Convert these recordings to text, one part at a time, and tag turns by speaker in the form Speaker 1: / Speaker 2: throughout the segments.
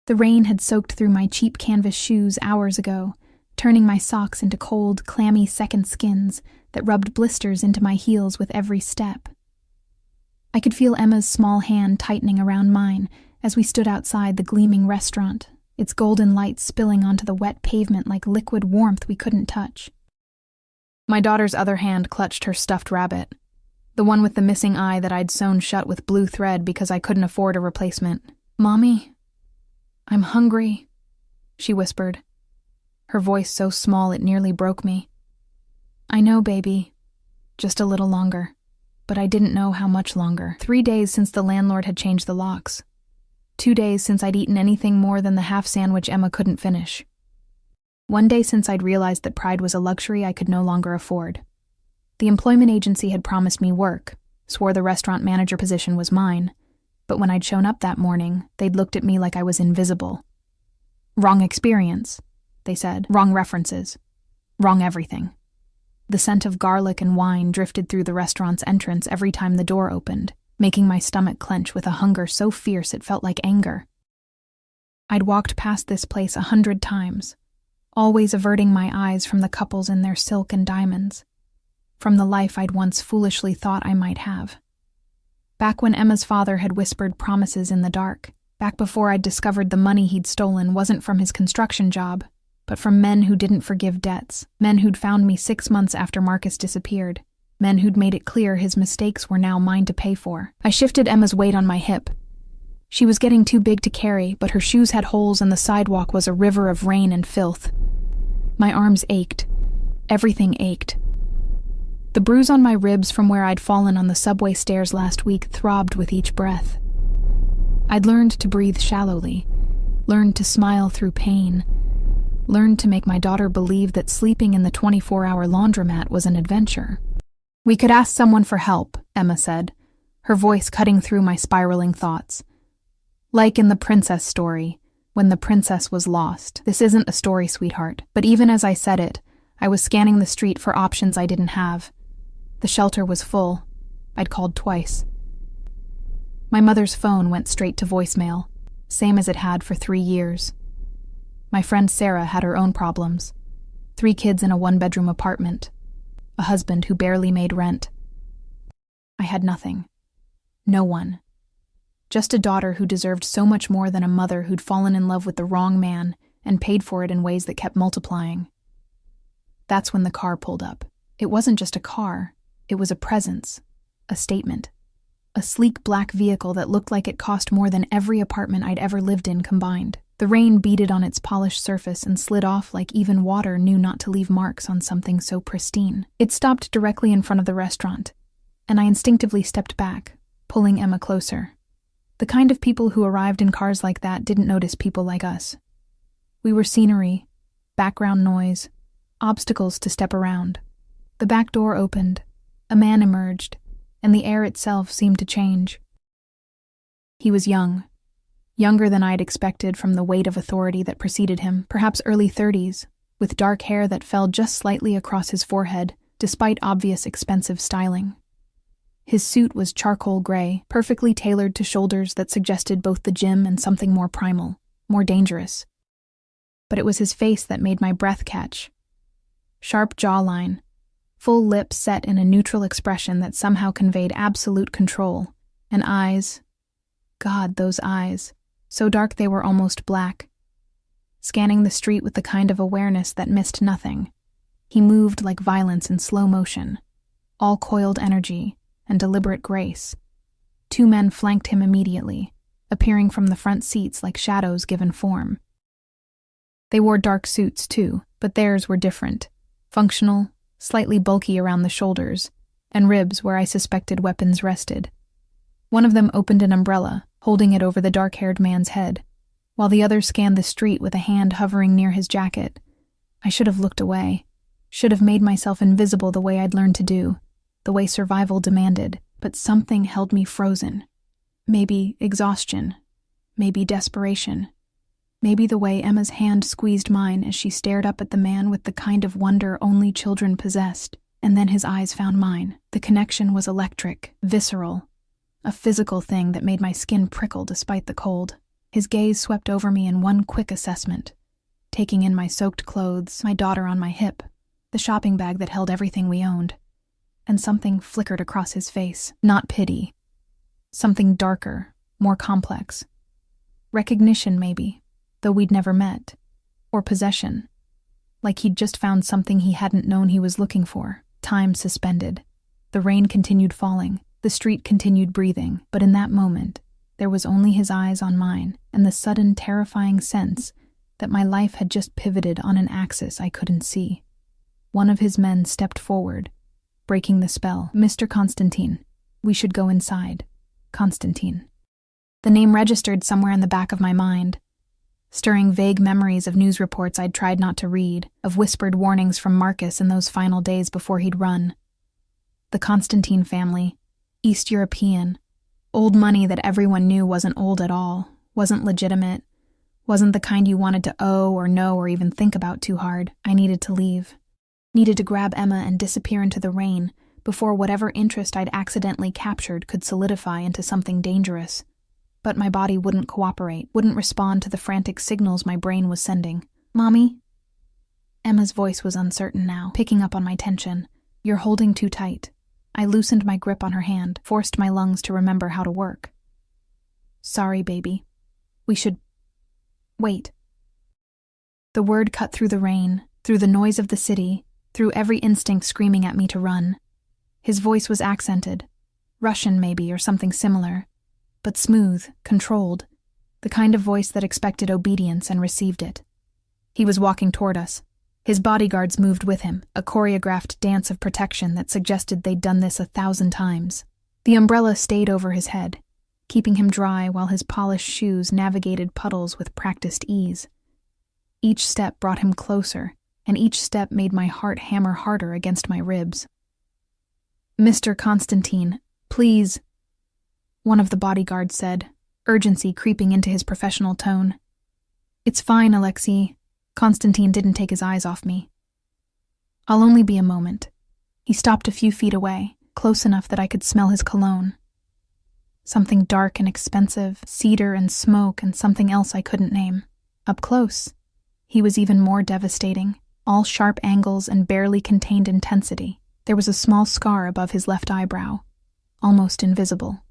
Speaker 1: The rain had soaked through my cheap canvas shoes hours ago, turning my socks into cold, clammy second skins that rubbed blisters into my heels with every step. I could feel Emma's small hand tightening around mine as we stood outside the gleaming restaurant, its golden light spilling onto the wet pavement like liquid warmth we couldn't touch. My daughter's other hand clutched her stuffed rabbit, the one with the missing eye that I'd sewn shut with blue thread because I couldn't afford a replacement. "Mommy, I'm hungry," she whispered, her voice so small it nearly broke me. "I know, baby. Just a little longer." But I didn't know how much longer. 3 days since the landlord had changed the locks. 2 days since I'd eaten anything more than the half sandwich Emma couldn't finish. 1 day since I'd realized that pride was a luxury I could no longer afford. The employment agency had promised me work, swore the restaurant manager position was mine, but when I'd shown up that morning, they'd looked at me like I was invisible. "Wrong experience," they said. "Wrong references. Wrong everything." The scent of garlic and wine drifted through the restaurant's entrance every time the door opened, making my stomach clench with a hunger so fierce it felt like anger. I'd walked past this place 100 times, always averting my eyes from the couples in their silk and diamonds, from the life I'd once foolishly thought I might have. Back when Emma's father had whispered promises in the dark, back before I'd discovered the money he'd stolen wasn't from his construction job, but from men who didn't forgive debts, men who'd found me 6 months after Marcus disappeared, men who'd made it clear his mistakes were now mine to pay for. I shifted Emma's weight on my hip. She was getting too big to carry, but her shoes had holes and the sidewalk was a river of rain and filth. My arms ached. Everything ached. The bruise on my ribs from where I'd fallen on the subway stairs last week throbbed with each breath. I'd learned to breathe shallowly, learned to smile through pain, learned to make my daughter believe that sleeping in the 24-hour laundromat was an adventure. "We could ask someone for help," Emma said, her voice cutting through my spiraling thoughts. "Like in the princess story, when the princess was lost. This isn't a story, sweetheart." But even as I said it, I was scanning the street for options I didn't have. The shelter was full. I'd called twice. My mother's phone went straight to voicemail, same as it had for 3 years. My friend Sarah had her own problems. 3 kids in a 1-bedroom apartment. A husband who barely made rent. I had nothing. No one. Just a daughter who deserved so much more than a mother who'd fallen in love with the wrong man and paid for it in ways that kept multiplying. That's when the car pulled up. It wasn't just a car. It was a presence. A statement. A sleek black vehicle that looked like it cost more than every apartment I'd ever lived in combined. The rain beaded on its polished surface and slid off like even water knew not to leave marks on something so pristine. It stopped directly in front of the restaurant, and I instinctively stepped back, pulling Emma closer. The kind of people who arrived in cars like that didn't notice people like us. We were scenery, background noise, obstacles to step around. The back door opened, a man emerged, and the air itself seemed to change. He was young. Younger than I'd expected from the weight of authority that preceded him, perhaps early 30s, with dark hair that fell just slightly across his forehead, despite obvious expensive styling. His suit was charcoal gray, perfectly tailored to shoulders that suggested both the gym and something more primal, more dangerous. But it was his face that made my breath catch. Sharp jawline, full lips set in a neutral expression that somehow conveyed absolute control, and eyes. God, those eyes. So dark they were almost black. Scanning the street with the kind of awareness that missed nothing, he moved like violence in slow motion, all coiled energy and deliberate grace. 2 men flanked him immediately, appearing from the front seats like shadows given form. They wore dark suits too, but theirs were different, functional, slightly bulky around the shoulders, and ribs where I suspected weapons rested. One of them opened an umbrella, holding it over the dark-haired man's head, while the other scanned the street with a hand hovering near his jacket. I should have looked away, should have made myself invisible the way I'd learned to do, the way survival demanded, but something held me frozen. Maybe exhaustion, maybe desperation, maybe the way Emma's hand squeezed mine as she stared up at the man with the kind of wonder only children possessed, and then his eyes found mine. The connection was electric, visceral, a physical thing that made my skin prickle despite the cold. His gaze swept over me in one quick assessment, taking in my soaked clothes, my daughter on my hip, the shopping bag that held everything we owned. And something flickered across his face. Not pity. Something darker, more complex. Recognition, maybe, though we'd never met. Or possession. Like he'd just found something he hadn't known he was looking for. Time suspended. The rain continued falling. The street continued breathing. But in that moment, there was only his eyes on mine, and the sudden, terrifying sense that my life had just pivoted on an axis I couldn't see. One of his men stepped forward, breaking the spell. "Mr. Constantine, we should go inside." Constantine. The name registered somewhere in the back of my mind, stirring vague memories of news reports I'd tried not to read, of whispered warnings from Marcus in those final days before he'd run. The Constantine family, East European, old money that everyone knew wasn't old at all, wasn't legitimate, wasn't the kind you wanted to owe or know or even think about too hard. I needed to leave. Needed to grab Emma and disappear into the rain before whatever interest I'd accidentally captured could solidify into something dangerous. But my body wouldn't cooperate, wouldn't respond to the frantic signals my brain was sending. "Mommy?" Emma's voice was uncertain now, picking up on my tension. "You're holding too tight." I loosened my grip on her hand, forced my lungs to remember how to work. "Sorry, baby. We should... wait." The word cut through the rain, through the noise of the city, through every instinct screaming at me to run. His voice was accented, Russian maybe or something similar, but smooth, controlled, the kind of voice that expected obedience and received it. He was walking toward us. His bodyguards moved with him, a choreographed dance of protection that suggested they'd done this 1,000 times. The umbrella stayed over his head, keeping him dry while his polished shoes navigated puddles with practiced ease. Each step brought him closer, and each step made my heart hammer harder against my ribs. "Mr. Constantine, please," one of the bodyguards said, urgency creeping into his professional tone. "It's fine, Alexei." Constantine didn't take his eyes off me. "I'll only be a moment." He stopped a few feet away, close enough that I could smell his cologne. Something dark and expensive, cedar and smoke and something else I couldn't name. Up close, he was even more devastating, all sharp angles and barely contained intensity. There was a small scar above his left eyebrow, almost invisible.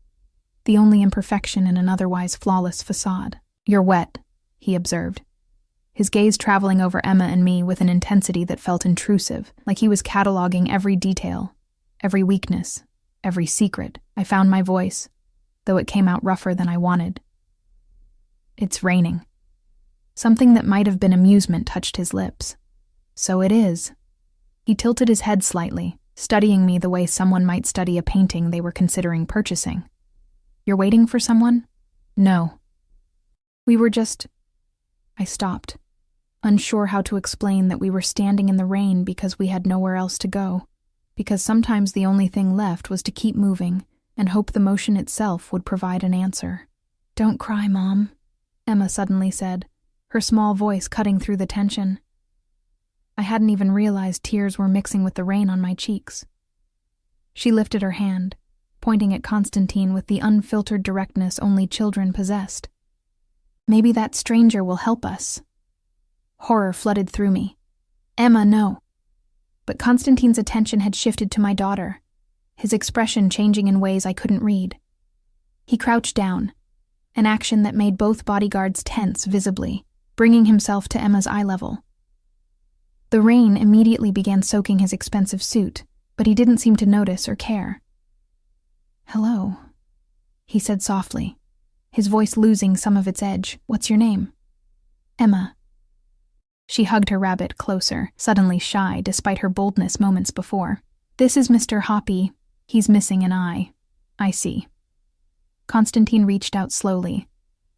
Speaker 1: The only imperfection in an otherwise flawless facade. "You're wet," he observed, his gaze traveling over Emma and me with an intensity that felt intrusive, like he was cataloging every detail, every weakness, every secret. I found my voice, though it came out rougher than I wanted. "It's raining." Something that might have been amusement touched his lips. "So it is." He tilted his head slightly, studying me the way someone might study a painting they were considering purchasing. "You're waiting for someone?" "No. We were just..." I stopped, unsure how to explain that we were standing in the rain because we had nowhere else to go, because sometimes the only thing left was to keep moving and hope the motion itself would provide an answer. "Don't cry, Mom," Emma suddenly said, her small voice cutting through the tension. I hadn't even realized tears were mixing with the rain on my cheeks. She lifted her hand, pointing at Constantine with the unfiltered directness only children possessed. "Maybe that stranger will help us." Horror flooded through me. "Emma, no." But Constantine's attention had shifted to my daughter, his expression changing in ways I couldn't read. He crouched down, an action that made both bodyguards tense visibly, bringing himself to Emma's eye level. The rain immediately began soaking his expensive suit, but he didn't seem to notice or care. "Hello," he said softly, his voice losing some of its edge. "What's your name?" "Emma." She hugged her rabbit closer, suddenly shy despite her boldness moments before. "This is Mr. Hoppy. He's missing an eye." "I see." Constantine reached out slowly,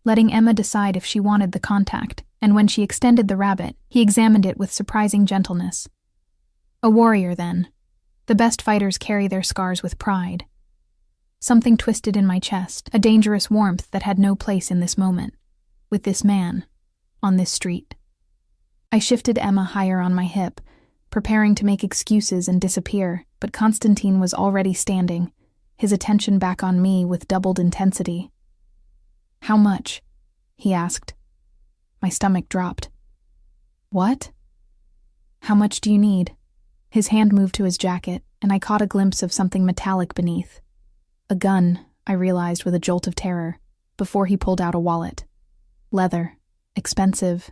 Speaker 1: letting Emma decide if she wanted the contact, and when she extended the rabbit, he examined it with surprising gentleness. A warrior, then. The best fighters carry their scars with pride. Something twisted in my chest, a dangerous warmth that had no place in this moment, with this man, on this street. I shifted Emma higher on my hip, preparing to make excuses and disappear, but Constantine was already standing, his attention back on me with doubled intensity. "How much?" he asked. My stomach dropped. What? How much do you need? His hand moved to his jacket, and I caught a glimpse of something metallic beneath. A gun, I realized with a jolt of terror, before he pulled out a wallet. Leather. Expensive.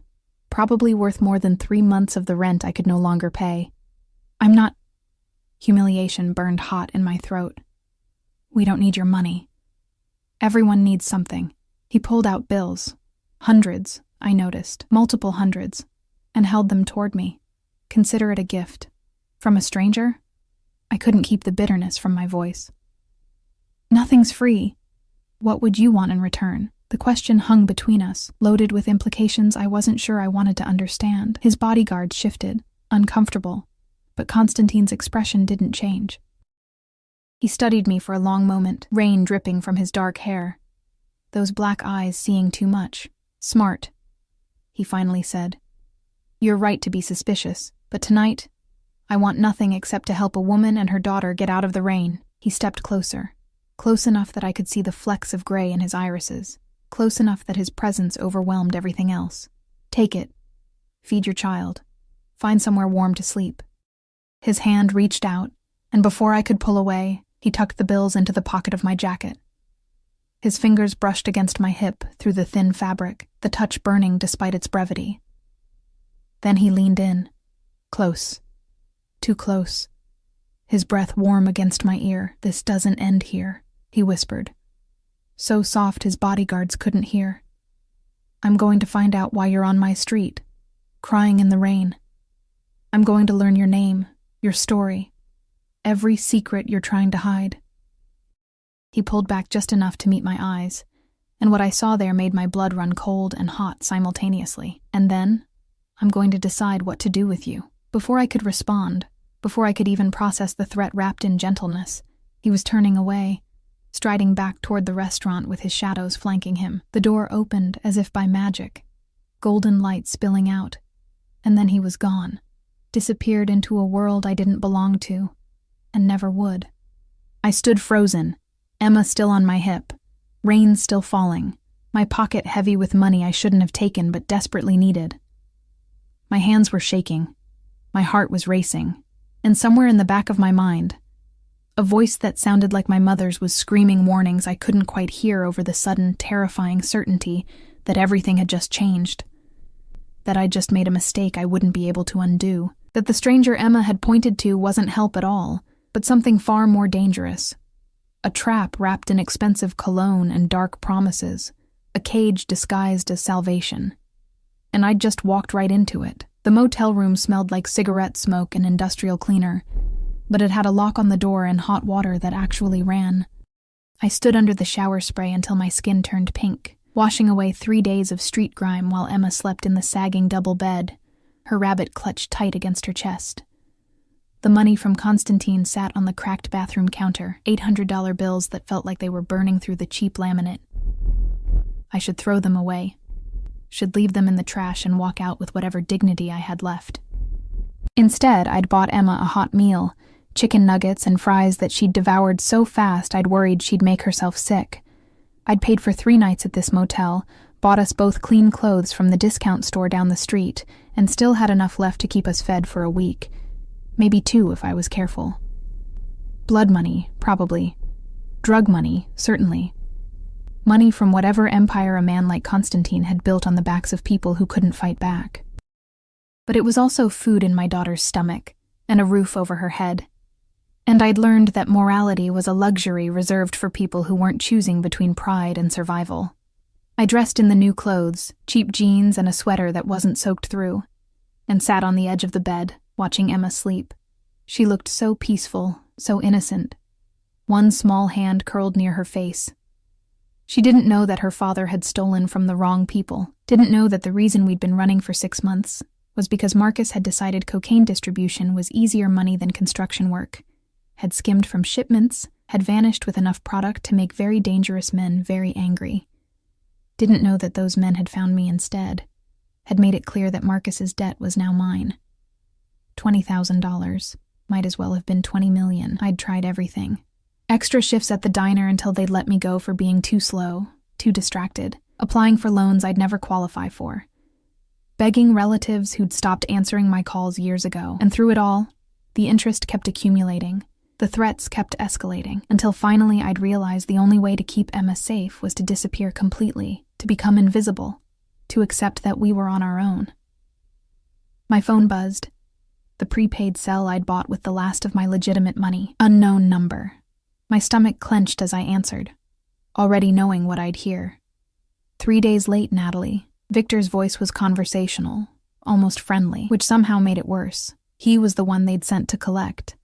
Speaker 1: Probably worth more than 3 months of the rent I could no longer pay. I'm not... Humiliation burned hot in my throat. We don't need your money. Everyone needs something. He pulled out bills. Hundreds, I noticed, multiple hundreds, and held them toward me. Consider it a gift. From a stranger? I couldn't keep the bitterness from my voice. Nothing's free. What would you want in return? The question hung between us, loaded with implications I wasn't sure I wanted to understand. His bodyguard shifted, uncomfortable, but Constantine's expression didn't change. He studied me for a long moment, rain dripping from his dark hair. Those black eyes seeing too much. Smart, he finally said. You're right to be suspicious, but tonight, I want nothing except to help a woman and her daughter get out of the rain. He stepped closer, close enough that I could see the flecks of gray in his irises, close enough that his presence overwhelmed everything else. Take it. Feed your child. Find somewhere warm to sleep. His hand reached out, and before I could pull away, he tucked the bills into the pocket of my jacket. His fingers brushed against my hip through the thin fabric, the touch burning despite its brevity. Then he leaned in. Close. Too close. His breath warm against my ear. This doesn't end here, he whispered. So soft his bodyguards couldn't hear. I'm going to find out why you're on my street, crying in the rain. I'm going to learn your name, your story, every secret you're trying to hide. He pulled back just enough to meet my eyes, and what I saw there made my blood run cold and hot simultaneously. And then, I'm going to decide what to do with you. Before I could respond, before I could even process the threat wrapped in gentleness, he was turning away, striding back toward the restaurant with his shadows flanking him. The door opened as if by magic, golden light spilling out, and then he was gone, disappeared into a world I didn't belong to, and never would. I stood frozen, Emma still on my hip, rain still falling, my pocket heavy with money I shouldn't have taken but desperately needed. My hands were shaking, my heart was racing, and somewhere in the back of my mind, a voice that sounded like my mother's was screaming warnings I couldn't quite hear over the sudden, terrifying certainty that everything had just changed, that I'd just made a mistake I wouldn't be able to undo, that the stranger Emma had pointed to wasn't help at all, but something far more dangerous. A trap wrapped in expensive cologne and dark promises, a cage disguised as salvation. And I'd just walked right into it. The motel room smelled like cigarette smoke and industrial cleaner, but it had a lock on the door and hot water that actually ran. I stood under the shower spray until my skin turned pink, washing away 3 days of street grime while Emma slept in the sagging double bed, her rabbit clutched tight against her chest. The money from Constantine sat on the cracked bathroom counter, $800 bills that felt like they were burning through the cheap laminate. I should throw them away, should leave them in the trash and walk out with whatever dignity I had left. Instead, I'd bought Emma a hot meal, chicken nuggets and fries that she'd devoured so fast I'd worried she'd make herself sick. I'd paid for 3 nights at this motel, bought us both clean clothes from the discount store down the street, and still had enough left to keep us fed for a week. Maybe 2 if I was careful. Blood money, probably. Drug money, certainly. Money from whatever empire a man like Constantine had built on the backs of people who couldn't fight back. But it was also food in my daughter's stomach, and a roof over her head. And I'd learned that morality was a luxury reserved for people who weren't choosing between pride and survival. I dressed in the new clothes, cheap jeans and a sweater that wasn't soaked through, and sat on the edge of the bed, watching Emma sleep. She looked so peaceful, so innocent. One small hand curled near her face. She didn't know that her father had stolen from the wrong people, didn't know that the reason we'd been running for 6 months was because Marcus had decided cocaine distribution was easier money than construction work, had skimmed from shipments, had vanished with enough product to make very dangerous men very angry. Didn't know that those men had found me instead, had made it clear that Marcus's debt was now mine. $20,000. Might as well have been 20 million. I'd tried everything. Extra shifts at the diner until they'd let me go for being too slow, too distracted. applying for loans I'd never qualify for, begging relatives who'd stopped answering my calls years ago. And through it all, the interest kept accumulating. The threats kept escalating, until finally I'd realized the only way to keep Emma safe was to disappear completely, to become invisible, to accept that we were on our own. My phone buzzed. The prepaid cell I'd bought with the last of my legitimate money. Unknown number. My stomach clenched as I answered, already knowing what I'd hear. 3 days late, Natalie. Victor's voice was conversational, almost friendly, which somehow made it worse. He was the one they'd sent to collect.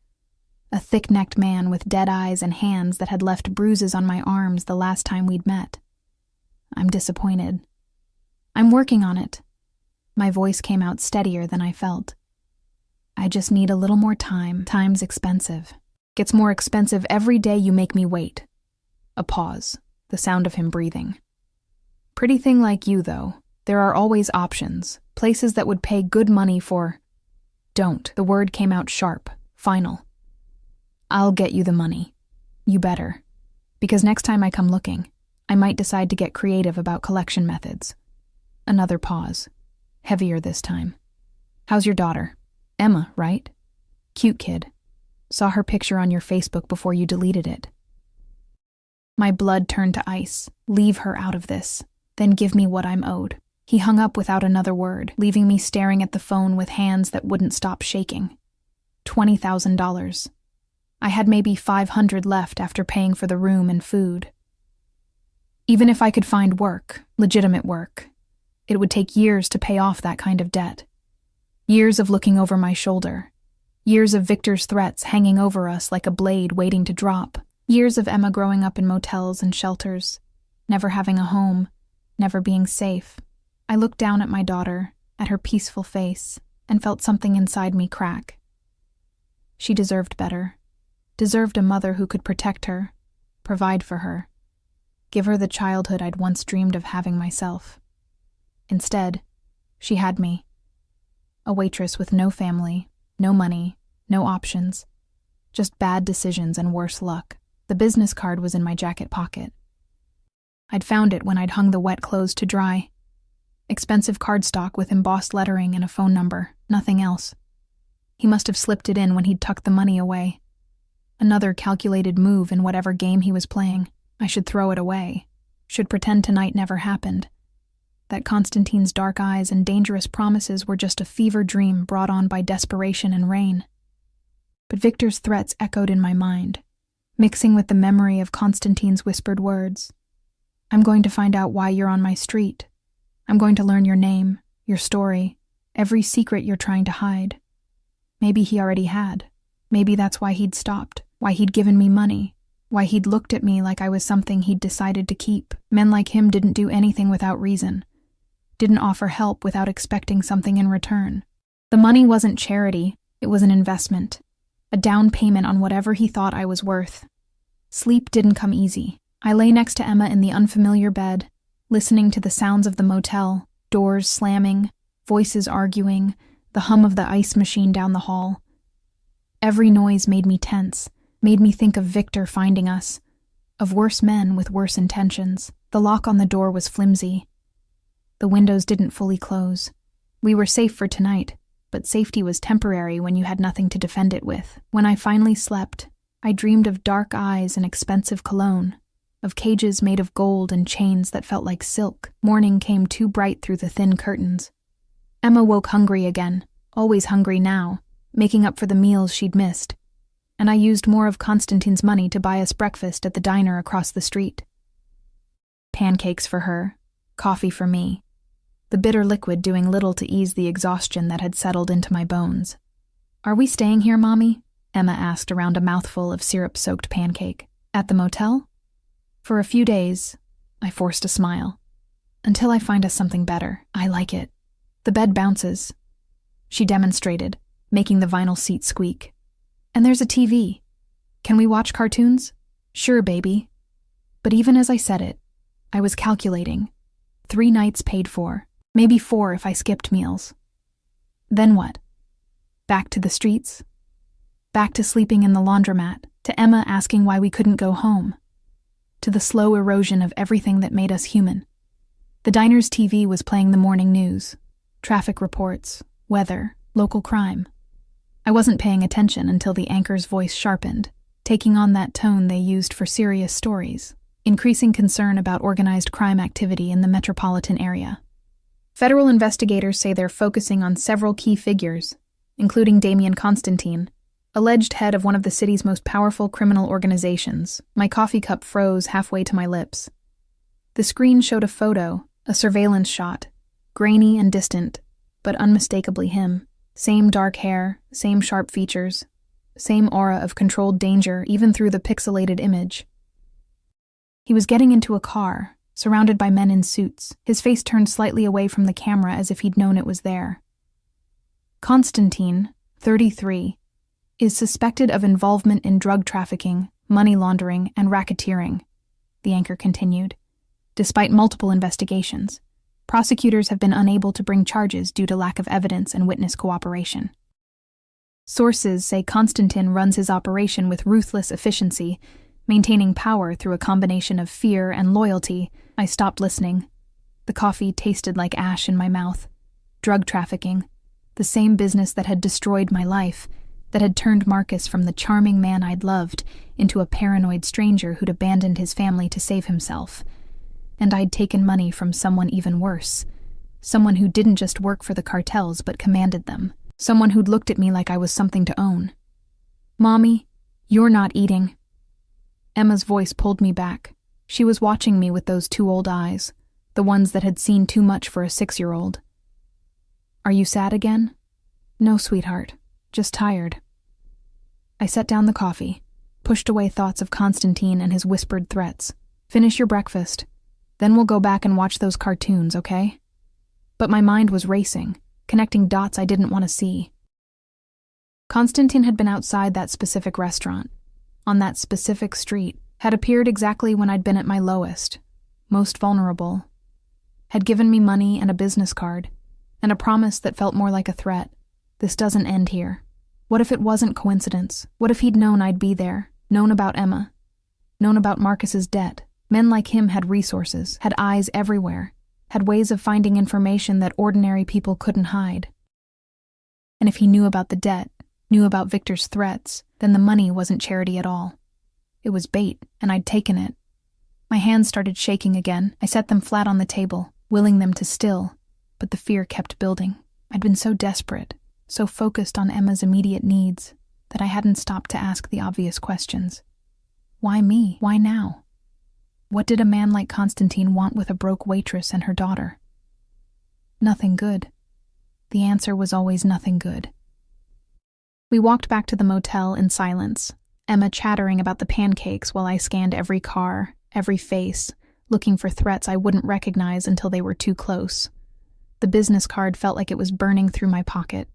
Speaker 1: A thick-necked man with dead eyes and hands that had left bruises on my arms the last time we'd met. I'm disappointed. I'm working on it. My voice came out steadier than I felt. I just need a little more time. Time's expensive. Gets more expensive every day you make me wait. A pause, the sound of him breathing. Pretty thing like you, though. There are always options, places that would pay good money for... Don't. The word came out sharp, final. I'll get you the money. You better. Because next time I come looking, I might decide to get creative about collection methods. Another pause. Heavier this time. How's your daughter? Emma, right? Cute kid. Saw her picture on your Facebook before you deleted it. My blood turned to ice. Leave her out of this. Then give me what I'm owed. He hung up without another word, leaving me staring at the phone with hands that wouldn't stop shaking. $20,000. I had maybe $500 left after paying for the room and food. Even if I could find work, legitimate work, it would take years to pay off that kind of debt. Years of looking over my shoulder. Years of Victor's threats hanging over us like a blade waiting to drop. Years of Emma growing up in motels and shelters, never having a home, never being safe. I looked down at my daughter, at her peaceful face, and felt something inside me crack. She deserved better. Deserved a mother who could protect her, provide for her, give her the childhood I'd once dreamed of having myself. Instead, she had me. A waitress with no family, no money, no options. Just bad decisions and worse luck. The business card was in my jacket pocket. I'd found it when I'd hung the wet clothes to dry. Expensive cardstock with embossed lettering and a phone number, nothing else. He must have slipped it in when he'd tucked the money away. Another calculated move in whatever game he was playing. I should throw it away. Should pretend tonight never happened. That Constantine's dark eyes and dangerous promises were just a fever dream brought on by desperation and rain. But Victor's threats echoed in my mind, mixing with the memory of Constantine's whispered words. I'm going to find out why you're on my street. I'm going to learn your name, your story, every secret you're trying to hide. Maybe he already had. Maybe that's why he'd stopped, why he'd given me money, why he'd looked at me like I was something he'd decided to keep. Men like him didn't do anything without reason, didn't offer help without expecting something in return. The money wasn't charity, it was an investment, a down payment on whatever he thought I was worth. Sleep didn't come easy. I lay next to Emma in the unfamiliar bed, listening to the sounds of the motel, doors slamming, voices arguing, the hum of the ice machine down the hall. Every noise made me tense, made me think of Victor finding us, of worse men with worse intentions. The lock on the door was flimsy. The windows didn't fully close. We were safe for tonight, but safety was temporary when you had nothing to defend it with. When I finally slept, I dreamed of dark eyes and expensive cologne, of cages made of gold and chains that felt like silk. Morning came too bright through the thin curtains. Emma woke hungry again, always hungry now, making up for the meals she'd missed, and I used more of Constantine's money to buy us breakfast at the diner across the street. Pancakes for her, coffee for me, the bitter liquid doing little to ease the exhaustion that had settled into my bones. Are we staying here, Mommy? Emma asked around a mouthful of syrup-soaked pancake. At the motel? For a few days, I forced a smile. Until I find us something better. I like it. The bed bounces. She demonstrated, making the vinyl seat squeak. And there's a TV. Can we watch cartoons? Sure, baby. But even as I said it, I was calculating. 3 nights paid for, maybe 4 if I skipped meals. Then what? Back to the streets? Back to sleeping in the laundromat, to Emma asking why we couldn't go home, to the slow erosion of everything that made us human. The diner's TV was playing the morning news, traffic reports, weather, local crime. I wasn't paying attention until the anchor's voice sharpened, taking on that tone they used for serious stories, increasing concern about organized crime activity in the metropolitan area. Federal investigators say they're focusing on several key figures, including Damian Constantine, alleged head of one of the city's most powerful criminal organizations. My coffee cup froze halfway to my lips. The screen showed a photo, a surveillance shot, grainy and distant, but unmistakably him. Same dark hair, same sharp features, same aura of controlled danger even through the pixelated image. He was getting into a car, surrounded by men in suits, his face turned slightly away from the camera as if he'd known it was there. Constantine, 33, is suspected of involvement in drug trafficking, money laundering, and racketeering, the anchor continued. Despite multiple investigations, prosecutors have been unable to bring charges due to lack of evidence and witness cooperation. Sources say Constantine runs his operation with ruthless efficiency, maintaining power through a combination of fear and loyalty. I stopped listening. The coffee tasted like ash in my mouth. Drug trafficking, the same business that had destroyed my life, that had turned Marcus from the charming man I'd loved into a paranoid stranger who'd abandoned his family to save himself. And I'd taken money from someone even worse. Someone who didn't just work for the cartels but commanded them. Someone who'd looked at me like I was something to own. "Mommy, you're not eating." Emma's voice pulled me back. She was watching me with those two old eyes, the ones that had seen too much for a 6-year-old. "Are you sad again?" "No, sweetheart. Just tired." I set down the coffee, pushed away thoughts of Constantine and his whispered threats. "Finish your breakfast. Then we'll go back and watch those cartoons, okay?" But my mind was racing, connecting dots I didn't want to see. Constantine had been outside that specific restaurant, on that specific street, had appeared exactly when I'd been at my lowest, most vulnerable, had given me money and a business card, and a promise that felt more like a threat. This doesn't end here. What if it wasn't coincidence? What if he'd known I'd be there, known about Emma, known about Marcus's debt? Men like him had resources, had eyes everywhere, had ways of finding information that ordinary people couldn't hide. And if he knew about the debt, knew about Victor's threats, then the money wasn't charity at all. It was bait, and I'd taken it. My hands started shaking again. I set them flat on the table, willing them to still, but the fear kept building. I'd been so desperate, so focused on Emma's immediate needs, that I hadn't stopped to ask the obvious questions. Why me? Why now? What did a man like Constantine want with a broke waitress and her daughter? Nothing good. The answer was always nothing good. We walked back to the motel in silence, Emma chattering about the pancakes while I scanned every car, every face, looking for threats I wouldn't recognize until they were too close. The business card felt like it was burning through my pocket.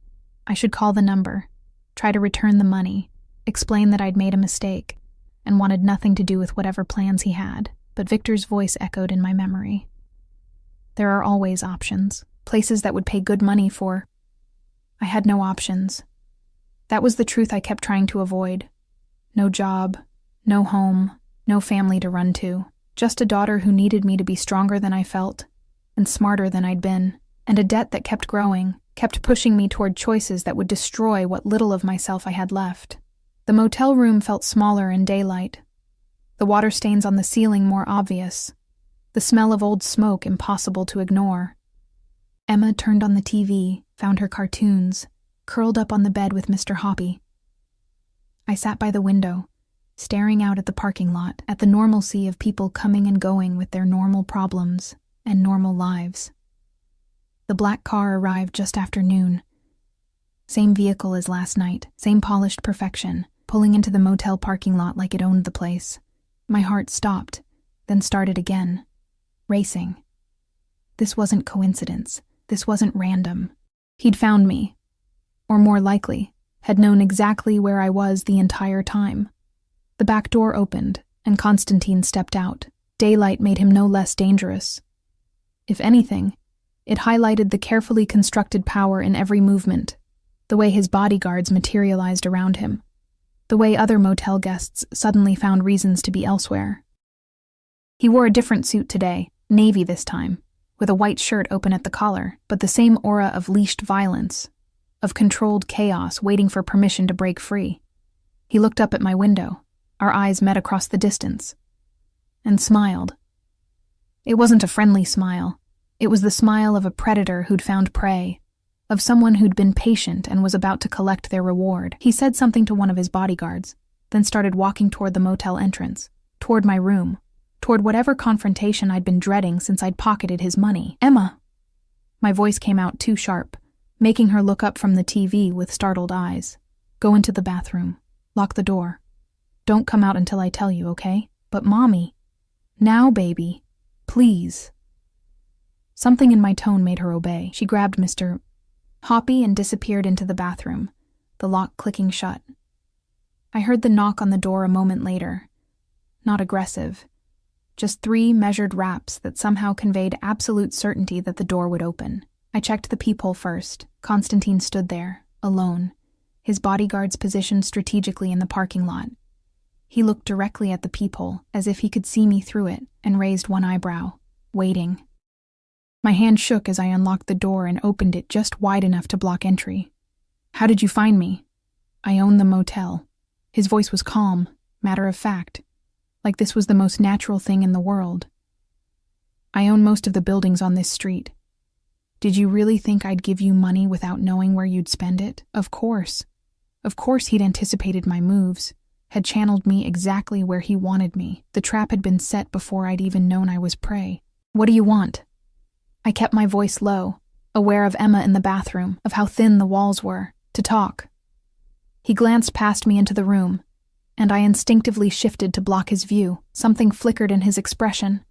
Speaker 1: I should call the number, try to return the money, explain that I'd made a mistake, and wanted nothing to do with whatever plans he had. But Victor's voice echoed in my memory. There are always options, places that would pay good money for. I had no options. That was the truth I kept trying to avoid. No job, no home, no family to run to. Just a daughter who needed me to be stronger than I felt, and smarter than I'd been, and a debt that kept growing, kept pushing me toward choices that would destroy what little of myself I had left. The motel room felt smaller in daylight, the water stains on the ceiling more obvious, the smell of old smoke impossible to ignore. Emma turned on the TV, found her cartoons, curled up on the bed with Mr. Hoppy. I sat by the window, staring out at the parking lot, at the normalcy of people coming and going with their normal problems and normal lives. The black car arrived just after noon. Same vehicle as last night, same polished perfection, pulling into the motel parking lot like it owned the place. My heart stopped, then started again, racing. This wasn't coincidence. This wasn't random. He'd found me, or more likely, had known exactly where I was the entire time. The back door opened, and Constantine stepped out. Daylight made him no less dangerous. If anything, it highlighted the carefully constructed power in every movement, the way his bodyguards materialized around him, the way other motel guests suddenly found reasons to be elsewhere. He wore a different suit today, navy this time, with a white shirt open at the collar, but the same aura of leashed violence, of controlled chaos waiting for permission to break free. He looked up at my window. Our eyes met across the distance, and smiled. It wasn't a friendly smile. It was the smile of a predator who'd found prey, of someone who'd been patient and was about to collect their reward. He said something to one of his bodyguards, then started walking toward the motel entrance, toward my room, toward whatever confrontation I'd been dreading since I'd pocketed his money. "Emma!" My voice came out too sharp, making her look up from the TV with startled eyes. "Go into the bathroom. Lock the door. Don't come out until I tell you, okay? But Mommy." "Now, baby. Please." Something in my tone made her obey. She grabbed Mr. Hoppy and disappeared into the bathroom, the lock clicking shut. I heard the knock on the door a moment later. Not aggressive. Just 3 measured raps that somehow conveyed absolute certainty that the door would open. I checked the peephole first. Constantine stood there, alone, his bodyguards positioned strategically in the parking lot. He looked directly at the peephole, as if he could see me through it, and raised one eyebrow, waiting. My hand shook as I unlocked the door and opened it just wide enough to block entry. "How did you find me?" "I own the motel." His voice was calm, matter of fact, like this was the most natural thing in the world. "I own most of the buildings on this street." "Did you really think I'd give you money without knowing where you'd spend it?" Of course. Of course he'd anticipated my moves, had channeled me exactly where he wanted me. The trap had been set before I'd even known I was prey. "What do you want?" I kept my voice low, aware of Emma in the bathroom, of how thin the walls were, to talk. He glanced past me into the room, and I instinctively shifted to block his view. Something flickered in his expression.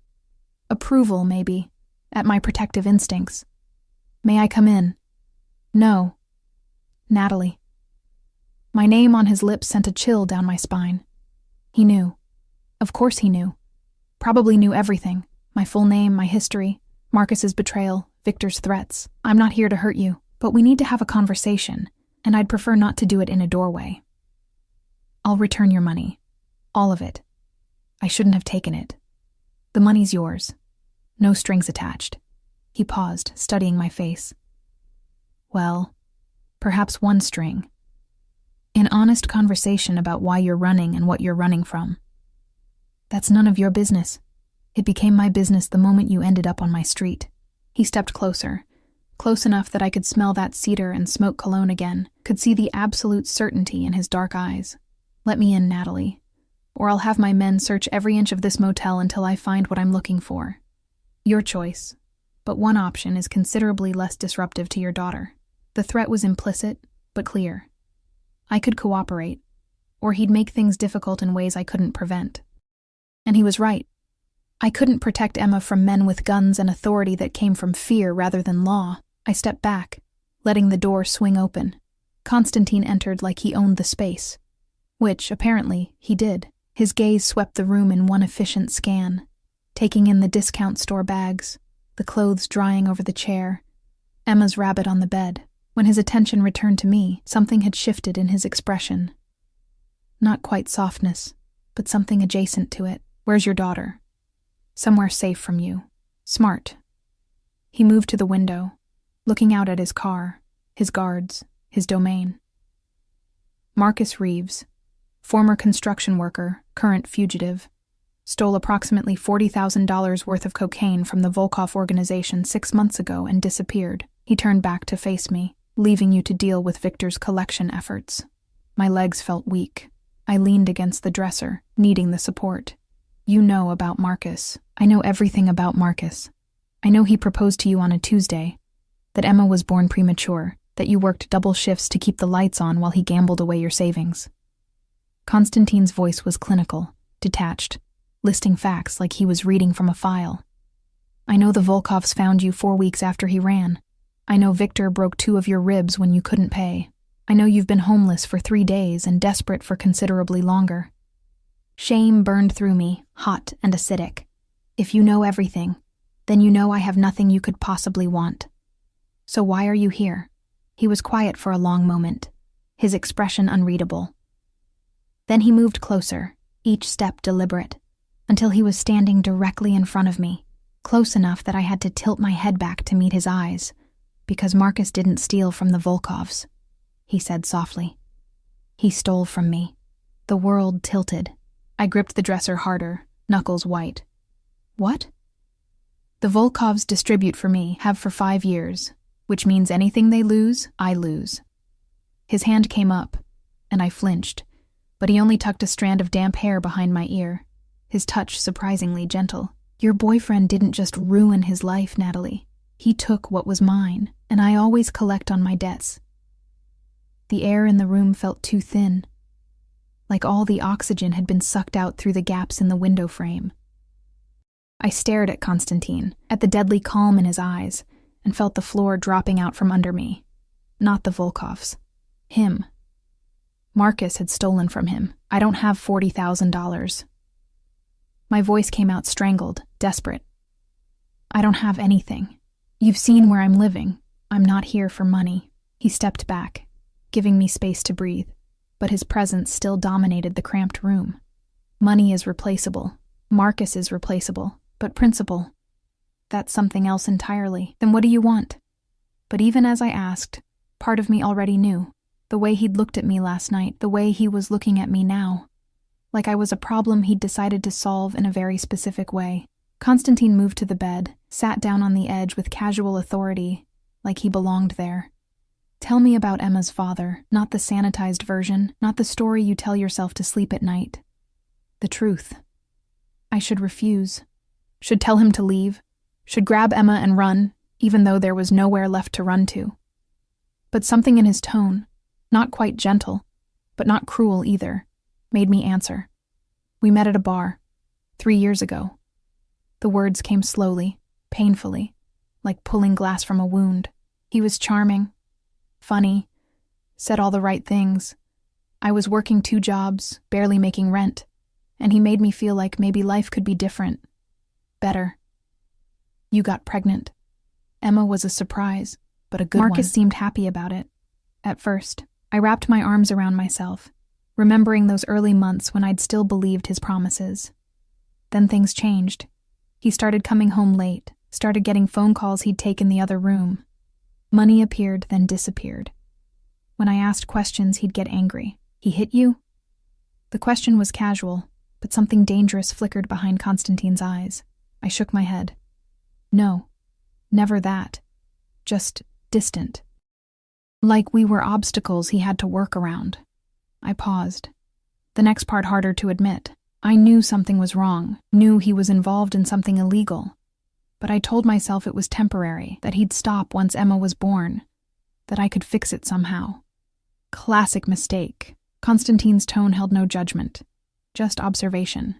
Speaker 1: Approval, maybe, at my protective instincts. "May I come in?" "No." "Natalie." My name on his lips sent a chill down my spine. He knew. Of course he knew. Probably knew everything. My full name, my history, Marcus's betrayal, Victor's threats. "I'm not here to hurt you, but we need to have a conversation, and I'd prefer not to do it in a doorway. I'll return your money. All of it. I shouldn't have taken it. The money's yours. No strings attached." He paused, studying my face. "Well, perhaps one string. An honest conversation about why you're running and what you're running from. That's none of your business. It became my business the moment you ended up on my street." He stepped closer, close enough that I could smell that cedar and smoke cologne again, could see the absolute certainty in his dark eyes. "Let me in, Natalie, or I'll have my men search every inch of this motel until I find what I'm looking for. Your choice, but one option is considerably less disruptive to your daughter." The threat was implicit, but clear. I could cooperate, or he'd make things difficult in ways I couldn't prevent. And he was right. I couldn't protect Emma from men with guns and authority that came from fear rather than law. I stepped back, letting the door swing open. Constantine entered like he owned the space, which, apparently, he did. His gaze swept the room in one efficient scan, taking in the discount store bags, the clothes drying over the chair, Emma's rabbit on the bed. When his attention returned to me, something had shifted in his expression. Not quite softness, but something adjacent to it. "Where's your daughter?" "Somewhere safe from you. Smart." He moved to the window, looking out at his car, his guards, his domain. "Marcus Reeves, former construction worker, current fugitive, stole approximately $40,000 worth of cocaine from the Volkov organization 6 months ago and disappeared." He turned back to face me, "Leaving you to deal with Victor's collection efforts." My legs felt weak. I leaned against the dresser, needing the support. "You know about Marcus." "I know everything about Marcus. I know he proposed to you on a Tuesday, that Emma was born premature, that you worked double shifts to keep the lights on while he gambled away your savings." Constantine's voice was clinical, detached, listing facts like he was reading from a file. "I know the Volkovs found you 4 weeks after he ran. I know Victor broke 2 of your ribs when you couldn't pay. I know you've been homeless for 3 days and desperate for considerably longer." Shame burned through me, hot and acidic. "If you know everything, then you know I have nothing you could possibly want. So why are you here?" He was quiet for a long moment, his expression unreadable. Then he moved closer, each step deliberate, until he was standing directly in front of me, close enough that I had to tilt my head back to meet his eyes, because Marcus didn't steal from the Volkovs, he said softly. He stole from me. The world tilted. I gripped the dresser harder, knuckles white. What? The Volkovs distribute for me, have for 5 years, which means anything they lose, I lose. His hand came up, and I flinched, but he only tucked a strand of damp hair behind my ear, his touch surprisingly gentle. Your boyfriend didn't just ruin his life, Natalie. He took what was mine, and I always collect on my debts. The air in the room felt too thin, like all the oxygen had been sucked out through the gaps in the window frame. I stared at Constantine, at the deadly calm in his eyes, and felt the floor dropping out from under me. Not the Volkovs. Him. Marcus had stolen from him. I don't have $40,000. My voice came out strangled, desperate. I don't have anything. You've seen where I'm living. I'm not here for money. He stepped back, giving me space to breathe, but his presence still dominated the cramped room. Money is replaceable. Marcus is replaceable. But principle, that's something else entirely. Then what do you want? But even as I asked, part of me already knew. The way he'd looked at me last night, the way he was looking at me now. Like I was a problem he'd decided to solve in a very specific way. Constantine moved to the bed, sat down on the edge with casual authority, like he belonged there. Tell me about Emma's father, not the sanitized version, not the story you tell yourself to sleep at night. The truth. I should refuse. Should tell him to leave. Should grab Emma and run, even though there was nowhere left to run to. But something in his tone, not quite gentle, but not cruel either, made me answer. We met at a bar, 3 years ago. The words came slowly, painfully, like pulling glass from a wound. He was charming, funny, said all the right things. I was working 2 jobs, barely making rent, and he made me feel like maybe life could be different. Better. You got pregnant. Emma was a surprise, but a good one. Marcus seemed happy about it. At first, I wrapped my arms around myself, remembering those early months when I'd still believed his promises. Then things changed. He started coming home late, started getting phone calls he'd take in the other room. Money appeared, then disappeared. When I asked questions, he'd get angry. He hit you? The question was casual, but something dangerous flickered behind Constantine's eyes. I shook my head. No, never that. Just distant. Like we were obstacles he had to work around. I paused. The next part harder to admit. I knew something was wrong, knew he was involved in something illegal. But I told myself it was temporary, that he'd stop once Emma was born, that I could fix it somehow. Classic mistake. Constantine's tone held no judgment, just observation.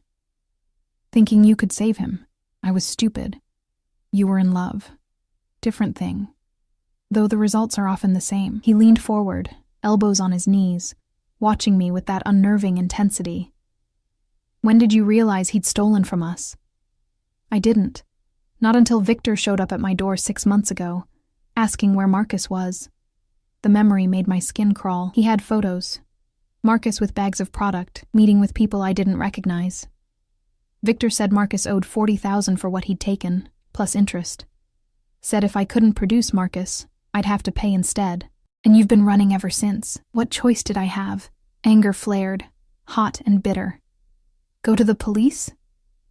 Speaker 1: Thinking you could save him. I was stupid. You were in love. Different thing. Though the results are often the same. He leaned forward, elbows on his knees, watching me with that unnerving intensity. When did you realize he'd stolen from us? I didn't. Not until Victor showed up at my door 6 months ago, asking where Marcus was. The memory made my skin crawl. He had photos. Marcus with bags of product, meeting with people I didn't recognize. Victor said Marcus owed $40,000 for what he'd taken, plus interest. Said if I couldn't produce Marcus, I'd have to pay instead. And you've been running ever since. What choice did I have? Anger flared, hot and bitter. Go to the police?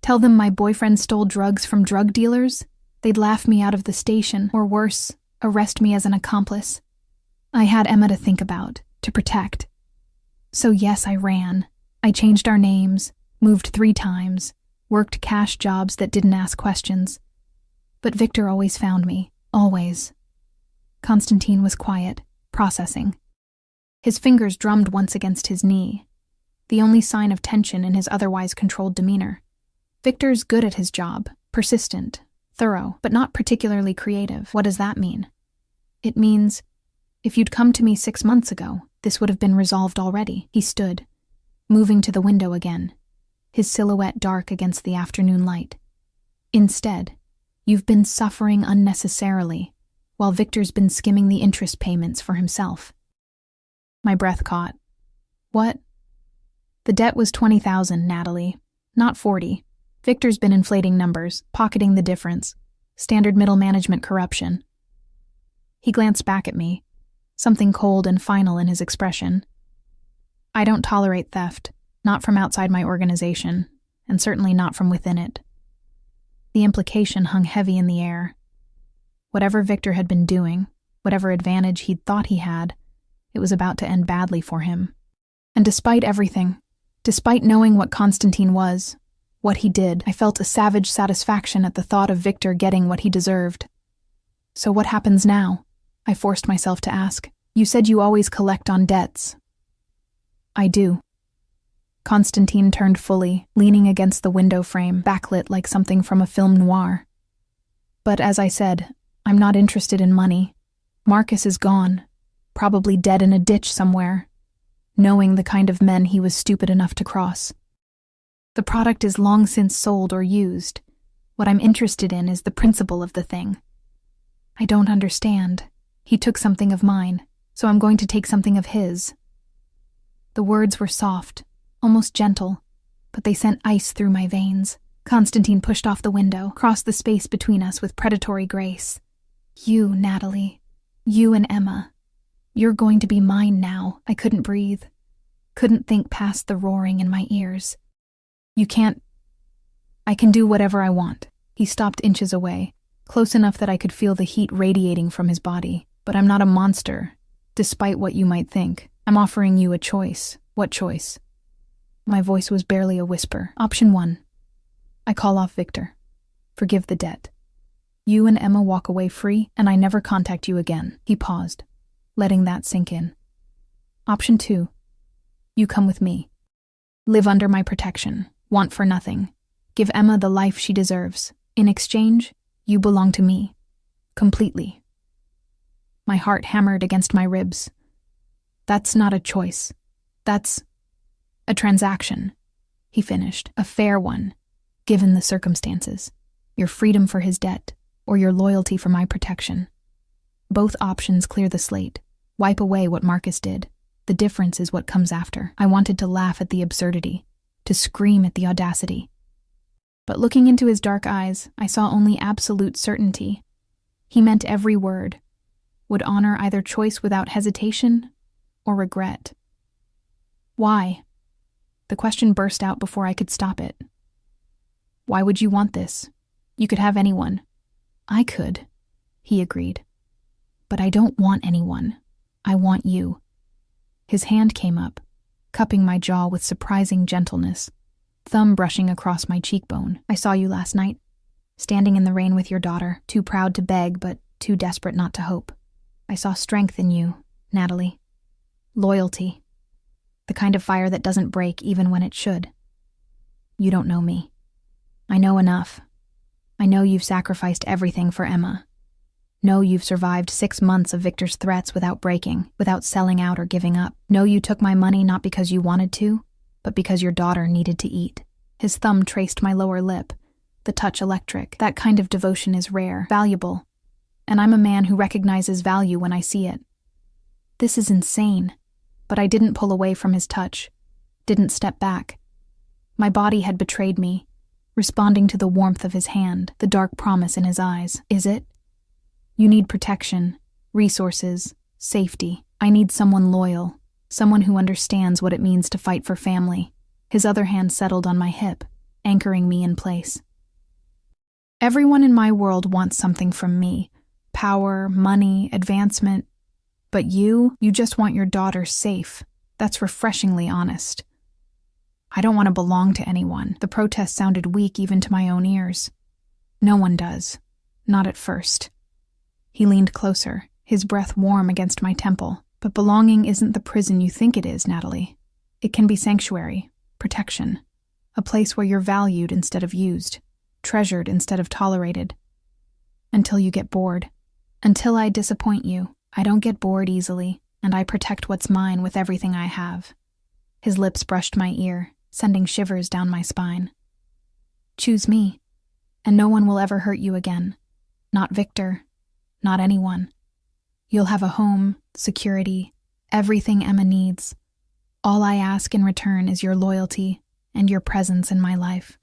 Speaker 1: Tell them my boyfriend stole drugs from drug dealers? They'd laugh me out of the station, or worse, arrest me as an accomplice. I had Emma to think about, to protect. So yes, I ran. I changed our names, moved 3 times, worked cash jobs that didn't ask questions. But Victor always found me, always. Constantine was quiet, processing. His fingers drummed once against his knee, the only sign of tension in his otherwise controlled demeanor. Victor's good at his job, persistent, thorough, but not particularly creative. What does that mean? It means, if you'd come to me 6 months ago, this would have been resolved already. He stood, moving to the window again, his silhouette dark against the afternoon light. Instead, you've been suffering unnecessarily, while Victor's been skimming the interest payments for himself. My breath caught. What? The debt was $20,000, Natalie, not 40. Victor's been inflating numbers, pocketing the difference. Standard middle management corruption. He glanced back at me, something cold and final in his expression. I don't tolerate theft, not from outside my organization, and certainly not from within it. The implication hung heavy in the air. Whatever Victor had been doing, whatever advantage he'd thought he had, it was about to end badly for him. And despite everything, despite knowing what Constantine was, what he did, I felt a savage satisfaction at the thought of Victor getting what he deserved. So what happens now? I forced myself to ask. You said you always collect on debts. I do. Constantine turned fully, leaning against the window frame, backlit like something from a film noir. But as I said, I'm not interested in money. Marcus is gone, probably dead in a ditch somewhere, knowing the kind of men he was stupid enough to cross. The product is long since sold or used. What I'm interested in is the principle of the thing. I don't understand. He took something of mine, so I'm going to take something of his. The words were soft, almost gentle, but they sent ice through my veins. Constantine pushed off the window, crossed the space between us with predatory grace. You, Natalie. You and Emma. You're going to be mine now. I couldn't breathe. Couldn't think past the roaring in my ears. You can't. I can do whatever I want. He stopped inches away, close enough that I could feel the heat radiating from his body. But I'm not a monster, despite what you might think. I'm offering you a choice. What choice? My voice was barely a whisper. Option 1. I call off Victor. Forgive the debt. You and Emma walk away free, and I never contact you again. He paused, letting that sink in. Option 2. You come with me. Live under my protection. Want for nothing. Give Emma the life she deserves. In exchange, you belong to me. Completely. My heart hammered against my ribs. That's not a choice. That's a transaction, he finished. A fair one, given the circumstances. Your freedom for his debt, or your loyalty for my protection. Both options clear the slate, wipe away what Marcus did. The difference is what comes after. I wanted to laugh at the absurdity, to scream at the audacity. But looking into his dark eyes, I saw only absolute certainty. He meant every word, would honor either choice without hesitation or regret. Why? The question burst out before I could stop it. Why would you want this? You could have anyone. I could, he agreed. But I don't want anyone. I want you. His hand came up, cupping my jaw with surprising gentleness, thumb brushing across my cheekbone. I saw you last night, standing in the rain with your daughter, too proud to beg but too desperate not to hope. I saw strength in you, Natalie. Loyalty. The kind of fire that doesn't break even when it should. You don't know me. I know enough. I know you've sacrificed everything for Emma. Know you've survived 6 months of Victor's threats without breaking, without selling out or giving up. Know you took my money not because you wanted to, but because your daughter needed to eat. His thumb traced my lower lip, the touch electric. That kind of devotion is rare, valuable. And I'm a man who recognizes value when I see it. This is insane, but I didn't pull away from his touch, didn't step back. My body had betrayed me, responding to the warmth of his hand, the dark promise in his eyes. Is it? You need protection, resources, safety. I need someone loyal, someone who understands what it means to fight for family. His other hand settled on my hip, anchoring me in place. Everyone in my world wants something from me. Power, money, advancement. But you just want your daughter safe. That's refreshingly honest. I don't want to belong to anyone. The protest sounded weak even to my own ears. No one does. Not at first. He leaned closer, his breath warm against my temple. But belonging isn't the prison you think it is, Natalie. It can be sanctuary, protection, a place where you're valued instead of used, treasured instead of tolerated. Until you get bored. Until I disappoint you. I don't get bored easily, and I protect what's mine with everything I have. His lips brushed my ear, sending shivers down my spine. Choose me, and no one will ever hurt you again. Not Victor, not anyone. You'll have a home, security, everything Emma needs. All I ask in return is your loyalty and your presence in my life.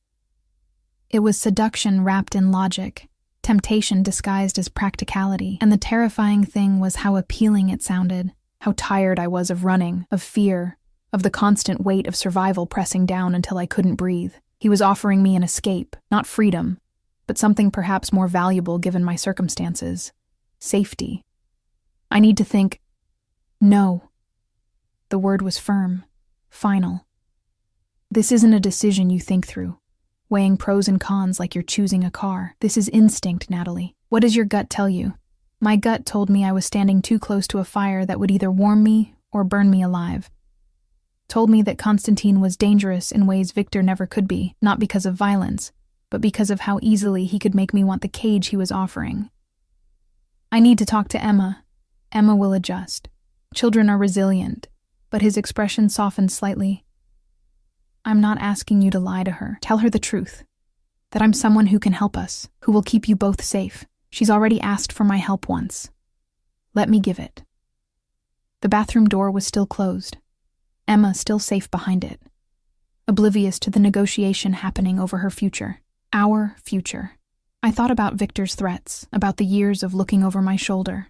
Speaker 1: It was seduction wrapped in logic, temptation disguised as practicality, and the terrifying thing was how appealing it sounded, how tired I was of running, of fear, of the constant weight of survival pressing down until I couldn't breathe. He was offering me an escape, not freedom, but something perhaps more valuable given my circumstances: safety. I need to think. No. The word was firm, final. This isn't a decision you think through, weighing pros and cons like you're choosing a car. This is instinct, Natalie. What does your gut tell you? My gut told me I was standing too close to a fire that would either warm me or burn me alive. Told me that Constantine was dangerous in ways Victor never could be, not because of violence, but because of how easily he could make me want the cage he was offering. I need to talk to Emma. Emma will adjust. Children are resilient, but his expression softened slightly. I'm not asking you to lie to her. Tell her the truth. That I'm someone who can help us, who will keep you both safe. She's already asked for my help once. Let me give it. The bathroom door was still closed. Emma still safe behind it, oblivious to the negotiation happening over her future. Our future. I thought about Victor's threats, about the years of looking over my shoulder,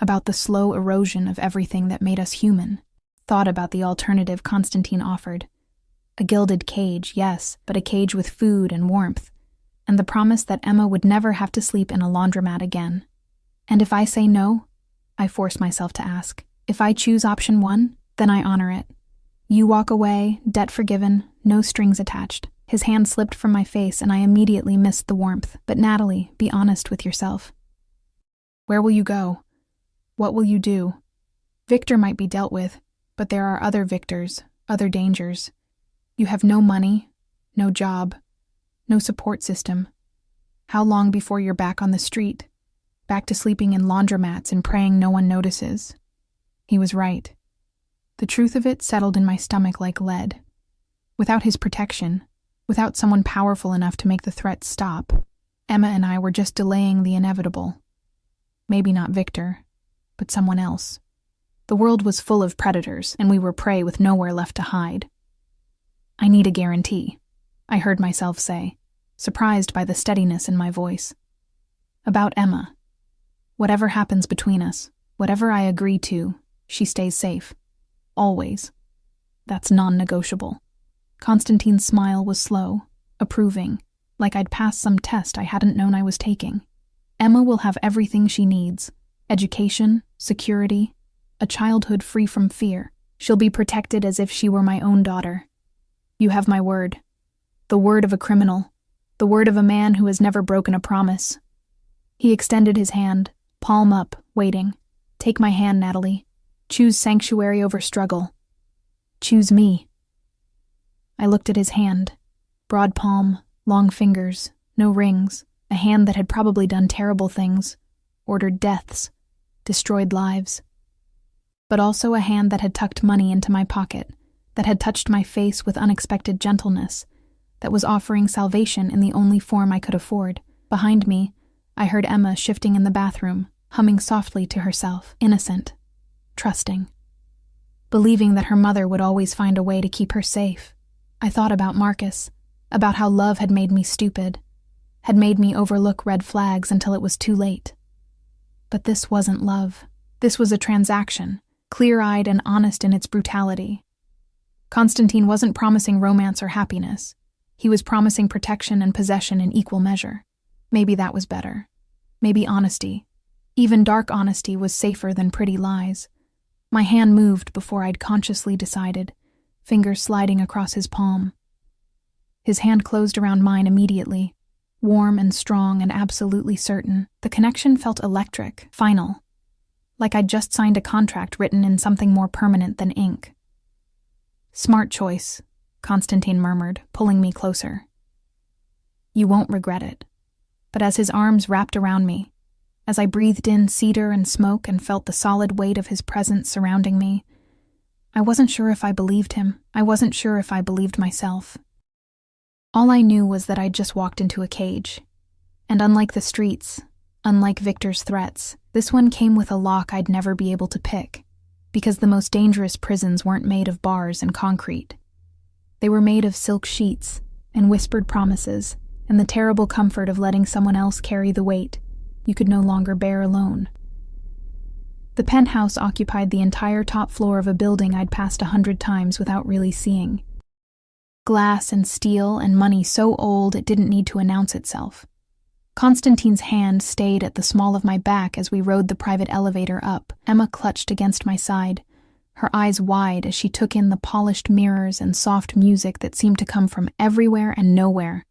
Speaker 1: about the slow erosion of everything that made us human. Thought about the alternative Constantine offered. A gilded cage, yes, but a cage with food and warmth, and the promise that Emma would never have to sleep in a laundromat again. And if I say no, I force myself to ask. If I choose option 1, then I honor it. You walk away, debt forgiven, no strings attached. His hand slipped from my face and I immediately missed the warmth. But Natalie, be honest with yourself. Where will you go? What will you do? Victor might be dealt with, but there are other Victors, other dangers. You have no money, no job, no support system. How long before you're back on the street, back to sleeping in laundromats and praying no one notices? He was right. The truth of it settled in my stomach like lead. Without his protection, without someone powerful enough to make the threat stop, Emma and I were just delaying the inevitable. Maybe not Victor, but someone else. The world was full of predators, and we were prey with nowhere left to hide. I need a guarantee, I heard myself say, surprised by the steadiness in my voice. About Emma. Whatever happens between us, whatever I agree to, she stays safe. Always. That's non-negotiable. Constantine's smile was slow, approving, like I'd passed some test I hadn't known I was taking. Emma will have everything she needs: education, security, a childhood free from fear. She'll be protected as if she were my own daughter. You have my word. The word of a criminal. The word of a man who has never broken a promise. He extended his hand, palm up, waiting. Take my hand, Natalie. Choose sanctuary over struggle. Choose me. I looked at his hand. Broad palm, long fingers, no rings, a hand that had probably done terrible things, ordered deaths, destroyed lives. But also a hand that had tucked money into my pocket, that had touched my face with unexpected gentleness, that was offering salvation in the only form I could afford. Behind me, I heard Emma shifting in the bathroom, humming softly to herself, innocent, trusting, believing that her mother would always find a way to keep her safe. I thought about Marcus, about how love had made me stupid, had made me overlook red flags until it was too late. But this wasn't love. This was a transaction, clear-eyed and honest in its brutality. Constantine wasn't promising romance or happiness. He was promising protection and possession in equal measure. Maybe that was better. Maybe honesty. Even dark honesty was safer than pretty lies. My hand moved before I'd consciously decided, fingers sliding across his palm. His hand closed around mine immediately, warm and strong and absolutely certain. The connection felt electric, final, like I'd just signed a contract written in something more permanent than ink. Smart choice, Constantine murmured, pulling me closer. You won't regret it. But as his arms wrapped around me, as I breathed in cedar and smoke and felt the solid weight of his presence surrounding me, I wasn't sure if I believed him. I wasn't sure if I believed myself. All I knew was that I'd just walked into a cage. And unlike the streets, unlike Victor's threats, this one came with a lock I'd never be able to pick, because the most dangerous prisons weren't made of bars and concrete. They were made of silk sheets and whispered promises and the terrible comfort of letting someone else carry the weight you could no longer bear alone. The penthouse occupied the entire top floor of a building I'd passed 100 times without really seeing. Glass and steel and money so old it didn't need to announce itself. Constantine's hand stayed at the small of my back as we rode the private elevator up. Emma clutched against my side, her eyes wide as she took in the polished mirrors and soft music that seemed to come from everywhere and nowhere.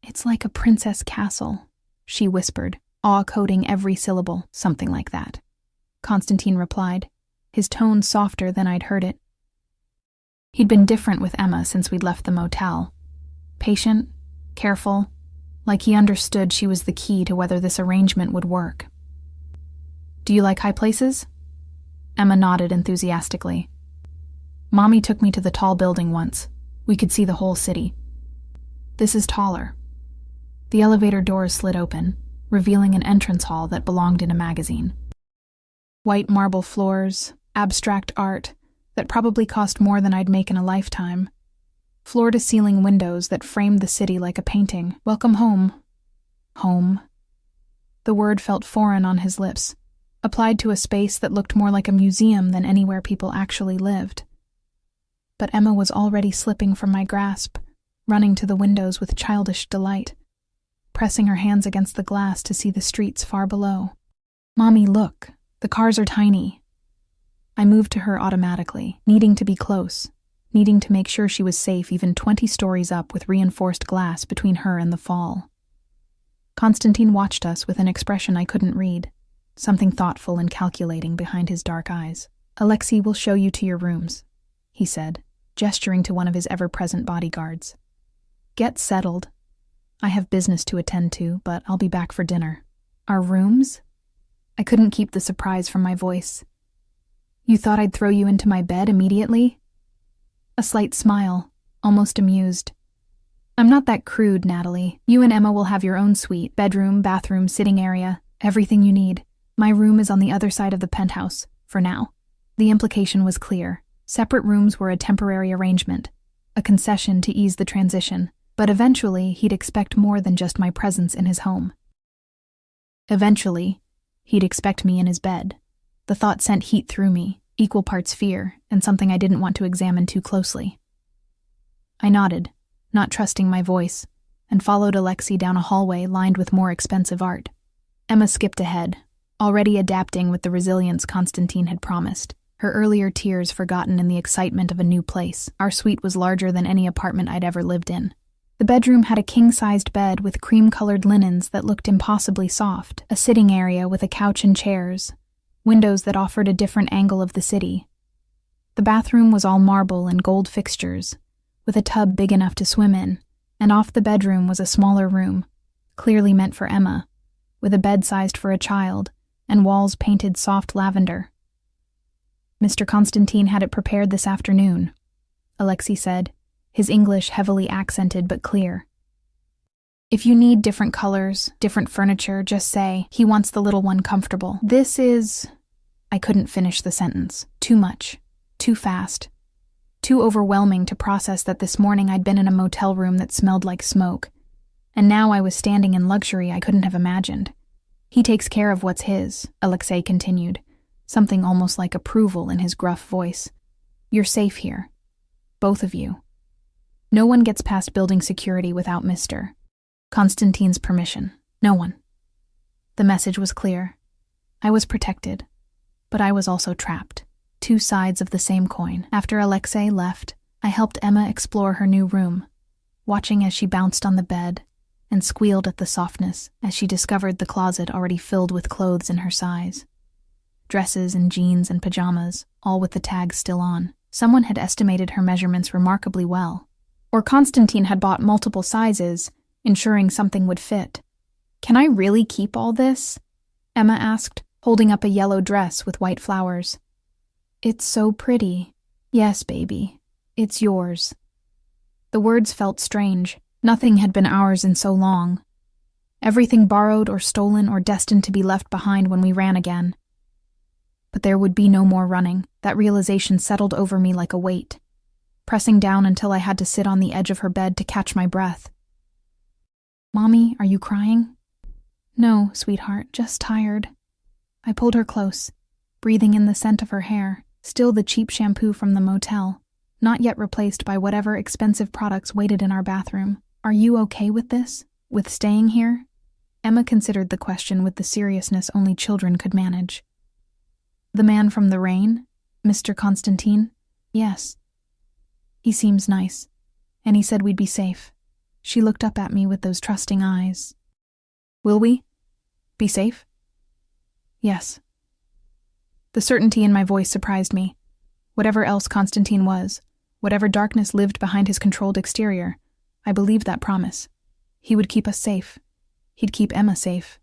Speaker 1: "It's like a princess castle," she whispered, awe-coding every syllable, something like that. Constantine replied, his tone softer than I'd heard it. He'd been different with Emma since we'd left the motel. Patient, careful, like he understood she was the key to whether this arrangement would work. "Do you like high places?" Emma nodded enthusiastically. "Mommy took me to the tall building once. We could see the whole city. This is taller." The elevator doors slid open, revealing an entrance hall that belonged in a magazine. White marble floors, abstract art that probably cost more than I'd make in a lifetime. Floor-to-ceiling windows that framed the city like a painting. "Welcome home." Home. The word felt foreign on his lips, applied to a space that looked more like a museum than anywhere people actually lived. But Emma was already slipping from my grasp, running to the windows with childish delight, pressing her hands against the glass to see the streets far below. "Mommy, look. The cars are tiny." I moved to her automatically, needing to be close, needing to make sure she was safe even 20 stories up with reinforced glass between her and the fall. Constantine watched us with an expression I couldn't read, something thoughtful and calculating behind his dark eyes. "Alexei will show you to your rooms," he said, gesturing to one of his ever-present bodyguards. "Get settled. I have business to attend to, but I'll be back for dinner." "Our rooms?" I couldn't keep the surprise from my voice. "You thought I'd throw you into my bed immediately?" A slight smile, almost amused. "I'm not that crude, Natalie. You and Emma will have your own suite, bedroom, bathroom, sitting area, everything you need. My room is on the other side of the penthouse, for now." The implication was clear. Separate rooms were a temporary arrangement, a concession to ease the transition, but eventually he'd expect more than just my presence in his home. Eventually, he'd expect me in his bed. The thought sent heat through me, equal parts fear, and something I didn't want to examine too closely. I nodded, not trusting my voice, and followed Alexei down a hallway lined with more expensive art. Emma skipped ahead, already adapting with the resilience Constantine had promised, her earlier tears forgotten in the excitement of a new place. Our suite was larger than any apartment I'd ever lived in. The bedroom had a king-sized bed with cream-colored linens that looked impossibly soft, a sitting area with a couch and chairs, windows that offered a different angle of the city. The bathroom was all marble and gold fixtures, with a tub big enough to swim in, and off the bedroom was a smaller room, clearly meant for Emma, with a bed sized for a child, and walls painted soft lavender. "Mr. Constantine had it prepared this afternoon," Alexei said, his English heavily accented but clear. "If you need different colors, different furniture, just say, he wants the little one comfortable. This is..." I couldn't finish the sentence. Too much. Too fast. Too overwhelming to process that this morning I'd been in a motel room that smelled like smoke, and now I was standing in luxury I couldn't have imagined. "He takes care of what's his," Alexei continued, something almost like approval in his gruff voice. "You're safe here. Both of you. No one gets past building security without Mr. Constantine's permission. No one." The message was clear. I was protected, but I was also trapped. Two sides of the same coin. After Alexei left, I helped Emma explore her new room, watching as she bounced on the bed and squealed at the softness as she discovered the closet already filled with clothes in her size. Dresses and jeans and pajamas, all with the tags still on. Someone had estimated her measurements remarkably well. Or Constantine had bought multiple sizes, ensuring something would fit. "Can I really keep all this?" Emma asked, holding up a yellow dress with white flowers. "It's so pretty." "Yes, baby. It's yours." The words felt strange. Nothing had been ours in so long. Everything borrowed or stolen or destined to be left behind when we ran again. But there would be no more running. That realization settled over me like a weight, pressing down until I had to sit on the edge of her bed to catch my breath. "Mommy, are you crying?" "No, sweetheart, just tired." I pulled her close, breathing in the scent of her hair, still the cheap shampoo from the motel, not yet replaced by whatever expensive products waited in our bathroom. "Are you okay with this? With staying here?" Emma considered the question with the seriousness only children could manage. "The man from the rain? Mr. Constantine?" "Yes. He seems nice, and he said we'd be safe." She looked up at me with those trusting eyes. "Will we? Be safe?" "Yes." The certainty in my voice surprised me. Whatever else Constantine was, whatever darkness lived behind his controlled exterior, I believed that promise. He would keep us safe. He'd keep Emma safe.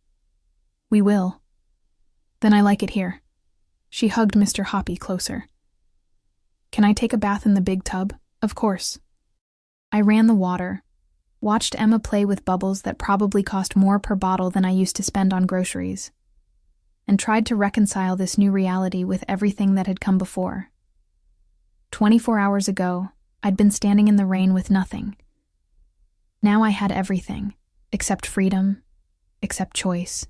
Speaker 1: "We will." "Then I like it here." She hugged Mr. Hoppy closer. "Can I take a bath in the big tub?" "Of course." I ran the water, watched Emma play with bubbles that probably cost more per bottle than I used to spend on groceries, and tried to reconcile this new reality with everything that had come before. 24 hours ago, I'd been standing in the rain with nothing. Now I had everything, except freedom, except choice,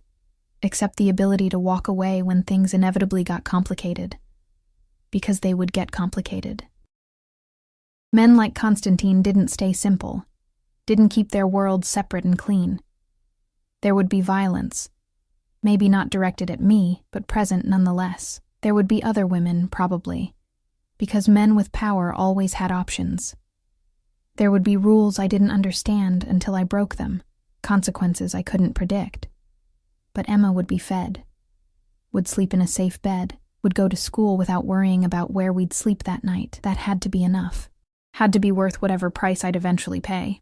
Speaker 1: except the ability to walk away when things inevitably got complicated. Because they would get complicated. Men like Constantine didn't stay simple, didn't keep their worlds separate and clean. There would be violence, maybe not directed at me, but present nonetheless. There would be other women, probably, because men with power always had options. There would be rules I didn't understand until I broke them, consequences I couldn't predict. But Emma would be fed, would sleep in a safe bed, would go to school without worrying about where we'd sleep that night. That had to be enough. Had to be worth whatever price I'd eventually pay.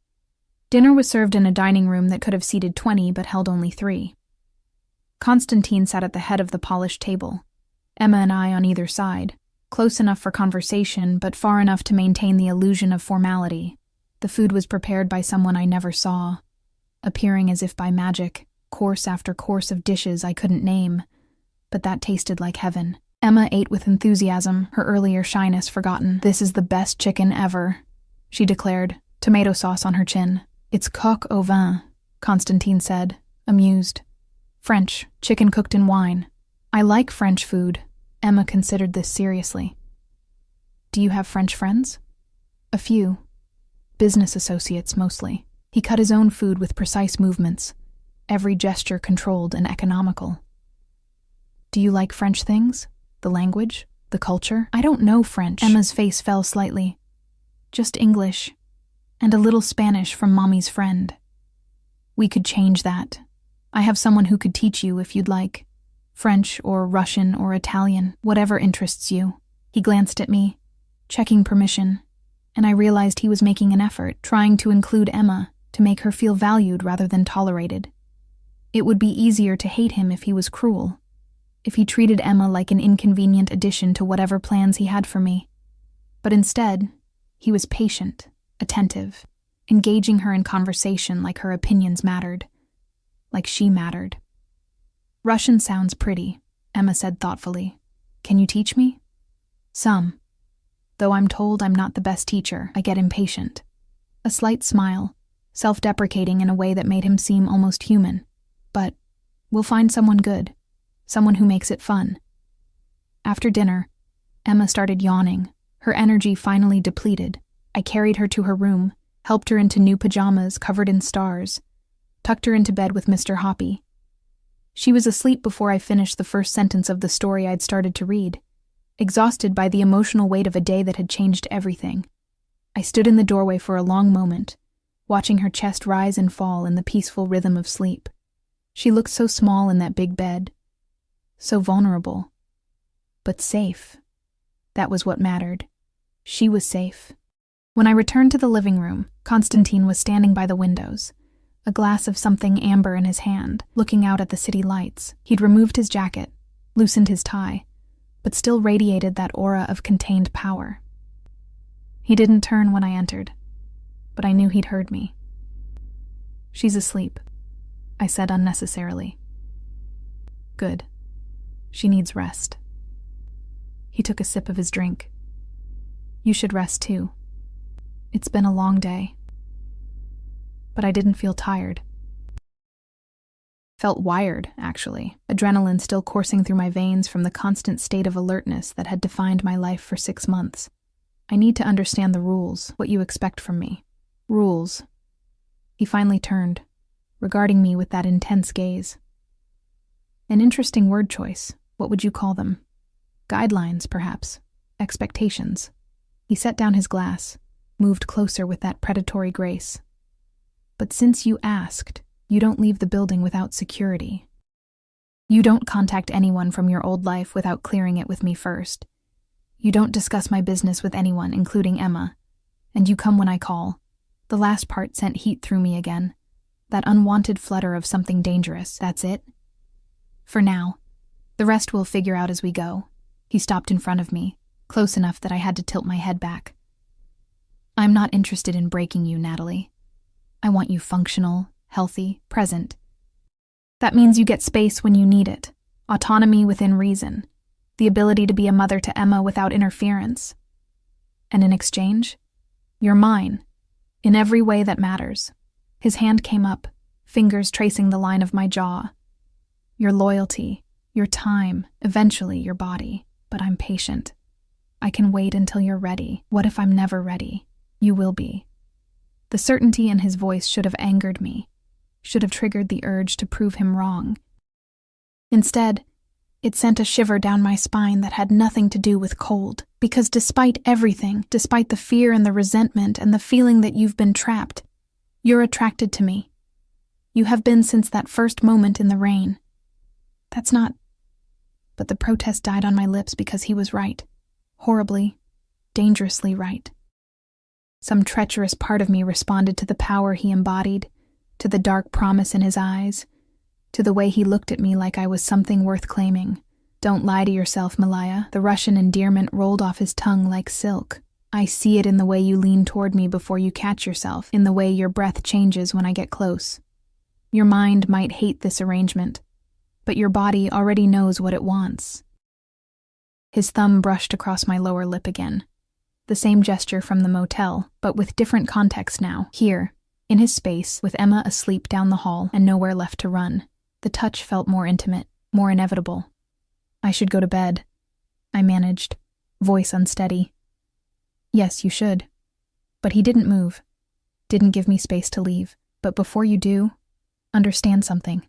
Speaker 1: Dinner was served in a dining room that could have seated 20 but held only 3. Constantine sat at the head of the polished table, Emma and I on either side, close enough for conversation but far enough to maintain the illusion of formality. The food was prepared by someone I never saw, appearing as if by magic, course after course of dishes I couldn't name, but that tasted like heaven. Emma ate with enthusiasm, her earlier shyness forgotten. "This is the best chicken ever," she declared, tomato sauce on her chin. "It's coq au vin," Constantine said, amused. "French, chicken cooked in wine." "I like French food." Emma considered this seriously. "Do you have French friends?" "A few. Business associates, mostly." He cut his own food with precise movements, every gesture controlled and economical. "Do you like French things? The language? The culture?" "I don't know French." Emma's face fell slightly. "Just English. And a little Spanish from Mommy's friend." "We could change that. I have someone who could teach you if you'd like. French or Russian or Italian, whatever interests you." He glanced at me, checking permission, and I realized he was making an effort, trying to include Emma, to make her feel valued rather than tolerated. It would be easier to hate him if he was cruel, if he treated Emma like an inconvenient addition to whatever plans he had for me. But instead, he was patient, attentive, engaging her in conversation like her opinions mattered, like she mattered. "Russian sounds pretty," Emma said thoughtfully. "Can you teach me?" "Some. Though I'm told I'm not the best teacher, I get impatient." A slight smile, self-deprecating in a way that made him seem almost human. "But we'll find someone good. Someone who makes it fun." After dinner, Emma started yawning, her energy finally depleted. I carried her to her room, helped her into new pajamas covered in stars, tucked her into bed with Mr. Hoppy. She was asleep before I finished the first sentence of the story I'd started to read, exhausted by the emotional weight of a day that had changed everything. I stood in the doorway for a long moment, watching her chest rise and fall in the peaceful rhythm of sleep. She looked so small in that big bed, so vulnerable, but safe. That was what mattered. She was safe. When I returned to the living room, Constantine was standing by the windows, a glass of something amber in his hand, looking out at the city lights. He'd removed his jacket, loosened his tie, but still radiated that aura of contained power. He didn't turn when I entered, but I knew he'd heard me. "She's asleep," I said unnecessarily. "Good. She needs rest." He took a sip of his drink. "You should rest too. It's been a long day." But I didn't feel tired. Felt wired, actually, adrenaline still coursing through my veins from the constant state of alertness that had defined my life for 6 months. I need to understand the rules, what you expect from me. Rules. He finally turned, regarding me with that intense gaze. An interesting word choice. What would you call them? Guidelines, perhaps. Expectations. He set down his glass, moved closer with that predatory grace. But since you asked, you don't leave the building without security. You don't contact anyone from your old life without clearing it with me first. You don't discuss my business with anyone, including Emma. And you come when I call. The last part sent heat through me again. That unwanted flutter of something dangerous, that's it? For now. The rest we'll figure out as we go. He stopped in front of me, close enough that I had to tilt my head back. I'm not interested in breaking you, Natalie. I want you functional, healthy, present. That means you get space when you need it, autonomy within reason, the ability to be a mother to Emma without interference. And in exchange, you're mine, in every way that matters. His hand came up, fingers tracing the line of my jaw. Your loyalty, your time, eventually your body, but I'm patient. I can wait until you're ready. What if I'm never ready? You will be. The certainty in his voice should have angered me, should have triggered the urge to prove him wrong. Instead, it sent a shiver down my spine that had nothing to do with cold, because despite everything, despite the fear and the resentment and the feeling that you've been trapped, you're attracted to me. You have been since that first moment in the rain. That's not... But the protest died on my lips because he was right. Horribly, dangerously right. Some treacherous part of me responded to the power he embodied, to the dark promise in his eyes, to the way he looked at me like I was something worth claiming. Don't lie to yourself, Malaya. The Russian endearment rolled off his tongue like silk. I see it in the way you lean toward me before you catch yourself, in the way your breath changes when I get close. Your mind might hate this arrangement, but your body already knows what it wants. His thumb brushed across my lower lip again. The same gesture from the motel, but with different context now. Here, in his space, with Emma asleep down the hall and nowhere left to run. The touch felt more intimate, more inevitable. I should go to bed, I managed, voice unsteady. Yes, you should. But he didn't move, didn't give me space to leave. But before you do, understand something.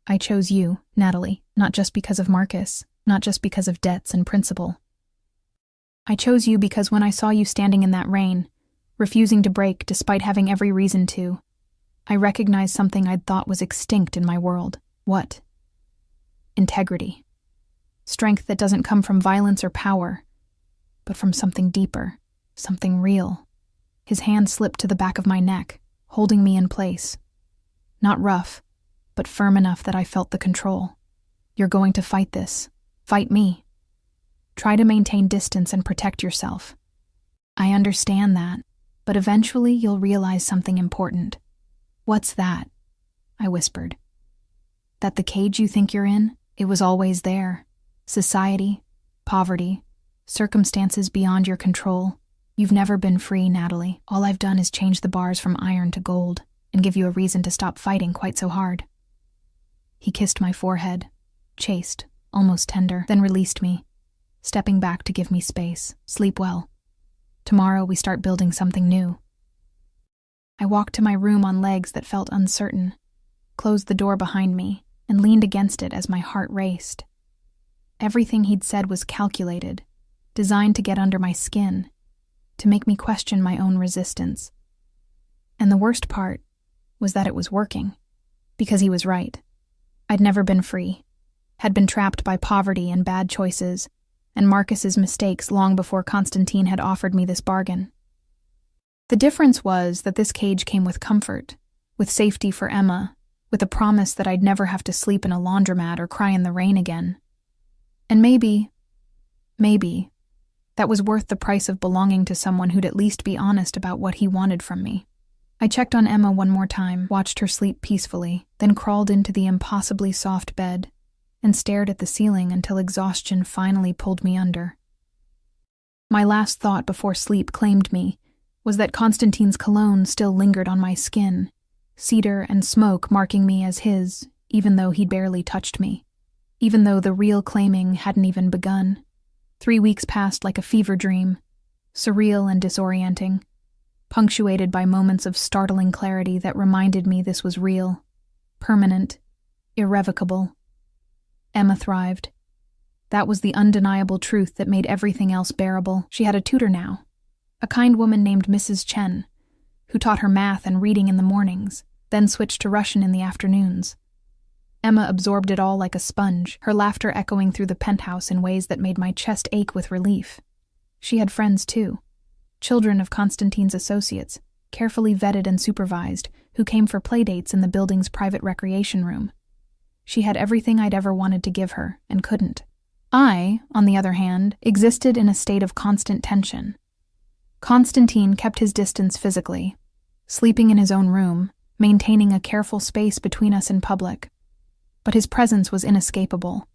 Speaker 1: I chose you, Natalie, not just because of Marcus, not just because of debts and principle. I chose you because when I saw you standing in that rain, refusing to break despite having every reason to, I recognized something I'd thought was extinct in my world. What? Integrity. Strength that doesn't come from violence or power, but from something deeper, something real. His hand slipped to the back of my neck, holding me in place. Not rough, but firm enough that I felt the control. You're going to fight this. Fight me. Try to maintain distance and protect yourself. I understand that, but eventually you'll realize something important. What's that? I whispered. That the cage you think you're in, it was always there. Society, poverty, circumstances beyond your control. You've never been free, Natalie. All I've done is change the bars from iron to gold and give you a reason to stop fighting quite so hard. He kissed my forehead, chaste, almost tender, then released me, stepping back to give me space. Sleep well. Tomorrow we start building something new. I walked to my room on legs that felt uncertain, closed the door behind me, and leaned against it as my heart raced. Everything he'd said was calculated, designed to get under my skin, to make me question my own resistance. And the worst part was that it was working, because he was right. I'd never been free, had been trapped by poverty and bad choices, and Marcus's mistakes long before Constantine had offered me this bargain. The difference was that this cage came with comfort, with safety for Emma, with a promise that I'd never have to sleep in a laundromat or cry in the rain again. And maybe, that was worth the price of belonging to someone who'd at least be honest about what he wanted from me. I checked on Emma one more time, watched her sleep peacefully, then crawled into the impossibly soft bed and stared at the ceiling until exhaustion finally pulled me under. My last thought before sleep claimed me was that Constantine's cologne still lingered on my skin, cedar and smoke marking me as his, even though he'd barely touched me, even though the real claiming hadn't even begun. 3 weeks passed like a fever dream, surreal and disorienting, punctuated by moments of startling clarity that reminded me this was real, permanent, irrevocable. Emma thrived. That was the undeniable truth that made everything else bearable. She had a tutor now, a kind woman named Mrs. Chen, who taught her math and reading in the mornings, then switched to Russian in the afternoons. Emma absorbed it all like a sponge, her laughter echoing through the penthouse in ways that made my chest ache with relief. She had friends, too. Children of Constantine's associates, carefully vetted and supervised, who came for playdates in the building's private recreation room. She had everything I'd ever wanted to give her, and couldn't. I, on the other hand, existed in a state of constant tension. Constantine kept his distance physically, sleeping in his own room, maintaining a careful space between us in public. But his presence was inescapable.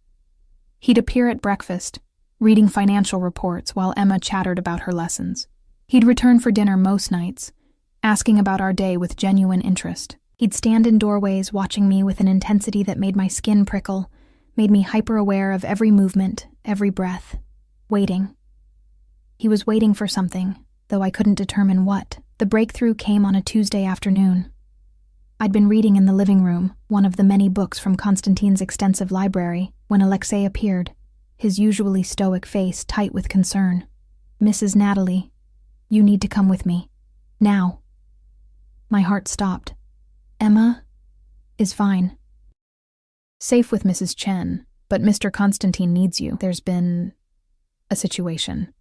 Speaker 1: He'd appear at breakfast, reading financial reports while Emma chattered about her lessons. He'd return for dinner most nights, asking about our day with genuine interest. He'd stand in doorways watching me with an intensity that made my skin prickle, made me hyper-aware of every movement, every breath, waiting. He was waiting for something, though I couldn't determine what. The breakthrough came on a Tuesday afternoon. I'd been reading in the living room, one of the many books from Constantine's extensive library, when Alexei appeared, his usually stoic face tight with concern. "Mrs. Natalie, you need to come with me. Now." My heart stopped. "Emma is fine. Safe with Mrs. Chen, but Mr. Constantine needs you. There's been a situation."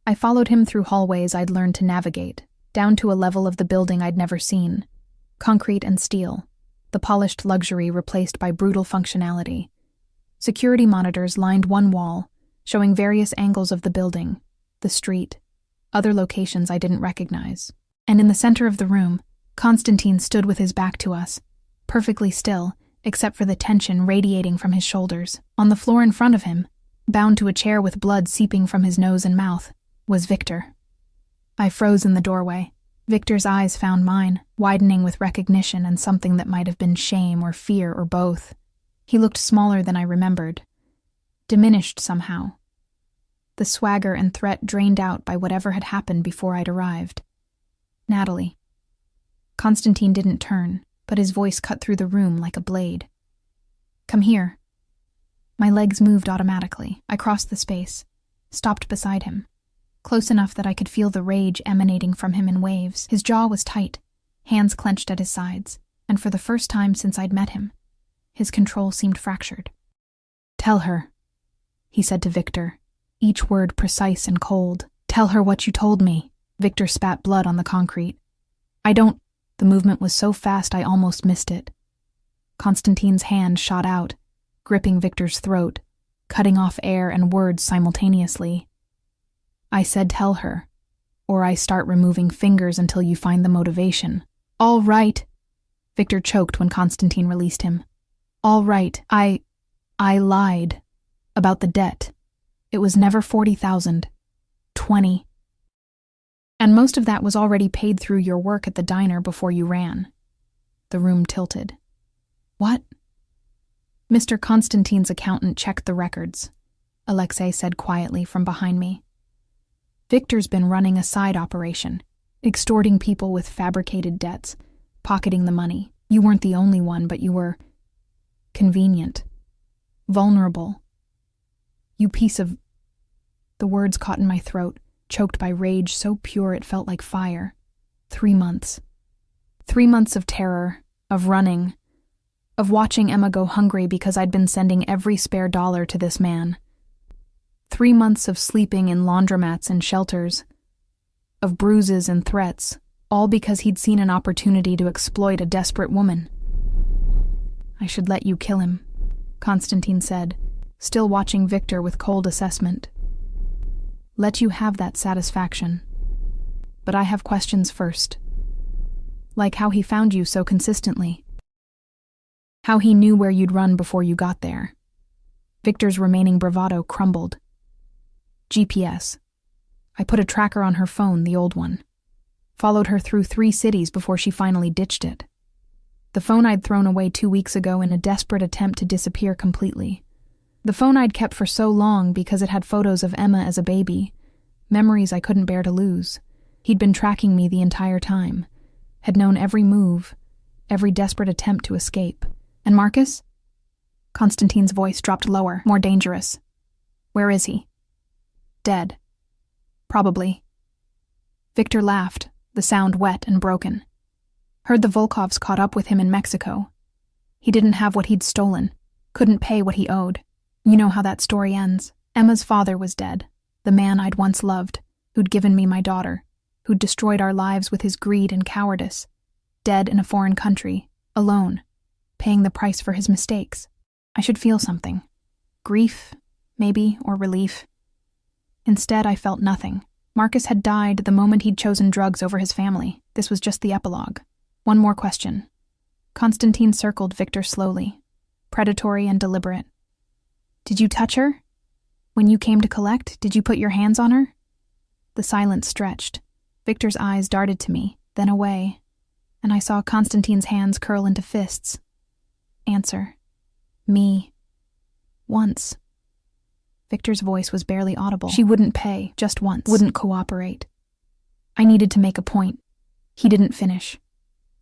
Speaker 1: I followed him through hallways I'd learned to navigate, down to a level of the building I'd never seen. Concrete and steel, the polished luxury replaced by brutal functionality. Security monitors lined one wall, showing various angles of the building, the street, other locations I didn't recognize. And in the center of the room, Constantine stood with his back to us, perfectly still, except for the tension radiating from his shoulders. On the floor in front of him, bound to a chair with blood seeping from his nose and mouth, was Victor. I froze in the doorway. Victor's eyes found mine, widening with recognition and something that might have been shame or fear or both. He looked smaller than I remembered, diminished somehow. The swagger and threat drained out by whatever had happened before I'd arrived. "Natalie." Constantine didn't turn, but his voice cut through the room like a blade. "Come here." My legs moved automatically. I crossed the space, stopped beside him, close enough that I could feel the rage emanating from him in waves. His jaw was tight, hands clenched at his sides, and for the first time since I'd met him, his control seemed fractured. "Tell her," he said to Victor, each word precise and cold. "Tell her what you told me." Victor spat blood on the concrete. "I don't—" The movement was so fast I almost missed it. Constantine's hand shot out, gripping Victor's throat, cutting off air and words simultaneously. "I said tell her, or I start removing fingers until you find the motivation." "All right." Victor choked when Constantine released him. "All right, I lied about the debt. It was never 40,000. 20. And most of that was already paid through your work at the diner before you ran." The room tilted. "What?" "Mr. Constantine's accountant checked the records," Alexei said quietly from behind me. "Victor's been running a side operation, extorting people with fabricated debts, pocketing the money. You weren't the only one, but you were convenient, vulnerable. You piece of—" The words caught in my throat, choked by rage so pure it felt like fire. 3 months. 3 months of terror, of running, of watching Emma go hungry because I'd been sending every spare dollar to this man. 3 months of sleeping in laundromats and shelters, of bruises and threats, all because he'd seen an opportunity to exploit a desperate woman. "I should let you kill him," Constantine said, still watching Victor with cold assessment. "Let you have that satisfaction. But I have questions first. Like how he found you so consistently. How he knew where you'd run before you got there." Victor's remaining bravado crumbled. "GPS. I put a tracker on her phone, the old one. Followed her through 3 cities before she finally ditched it." The phone I'd thrown away 2 weeks ago in a desperate attempt to disappear completely. The phone I'd kept for so long because it had photos of Emma as a baby, memories I couldn't bear to lose. He'd been tracking me the entire time, had known every move, every desperate attempt to escape. And Marcus? Constantine's voice dropped lower, more dangerous. Where is he? Dead. Probably. Victor laughed, the sound wet and broken. Heard the Volkovs caught up with him in Mexico. He didn't have what he'd stolen, couldn't pay what he owed. You know how that story ends. Emma's father was dead, the man I'd once loved, who'd given me my daughter, who'd destroyed our lives with his greed and cowardice. Dead in a foreign country, alone, paying the price for his mistakes. I should feel something. Grief, maybe, or relief. Instead, I felt nothing. Marcus had died the moment he'd chosen drugs over his family. This was just the epilogue. One more question. Constantine circled Victor slowly, predatory and deliberate. Did you touch her? When you came to collect, did you put your hands on her? The silence stretched. Victor's eyes darted to me, then away, and I saw Constantine's hands curl into fists. Answer. Me. Once. Victor's voice was barely audible. She wouldn't pay, just once. Wouldn't cooperate. I needed to make a point. He didn't finish.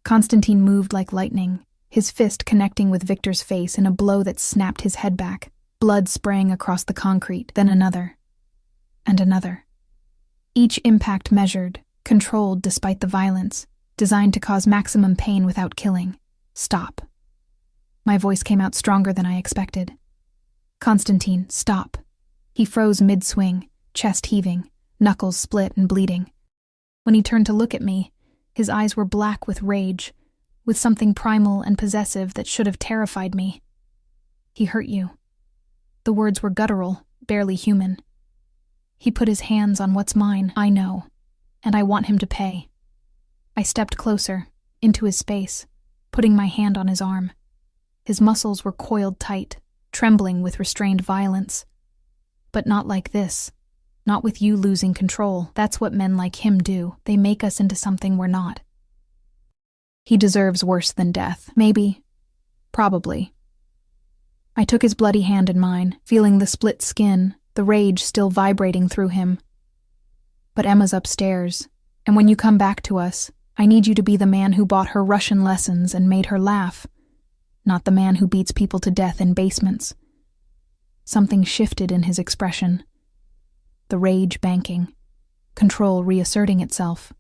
Speaker 1: Constantine moved like lightning, his fist connecting with Victor's face in a blow that snapped his head back, blood spraying across the concrete, then another. And another. Each impact measured, controlled despite the violence, designed to cause maximum pain without killing. Stop. My voice came out stronger than I expected. Constantine, stop. He froze mid-swing, chest heaving, knuckles split and bleeding. When he turned to look at me, his eyes were black with rage, with something primal and possessive that should have terrified me. He hurt you. The words were guttural, barely human. He put his hands on what's mine, I know, and I want him to pay. I stepped closer, into his space, putting my hand on his arm. His muscles were coiled tight, trembling with restrained violence. But not like this. Not with you losing control. That's what men like him do. They make us into something we're not. He deserves worse than death. Maybe. Probably. I took his bloody hand in mine, feeling the split skin, the rage still vibrating through him. But Emma's upstairs, and when you come back to us, I need you to be the man who bought her Russian lessons and made her laugh, not the man who beats people to death in basements. Something shifted in his expression. The rage banking, control reasserting itself.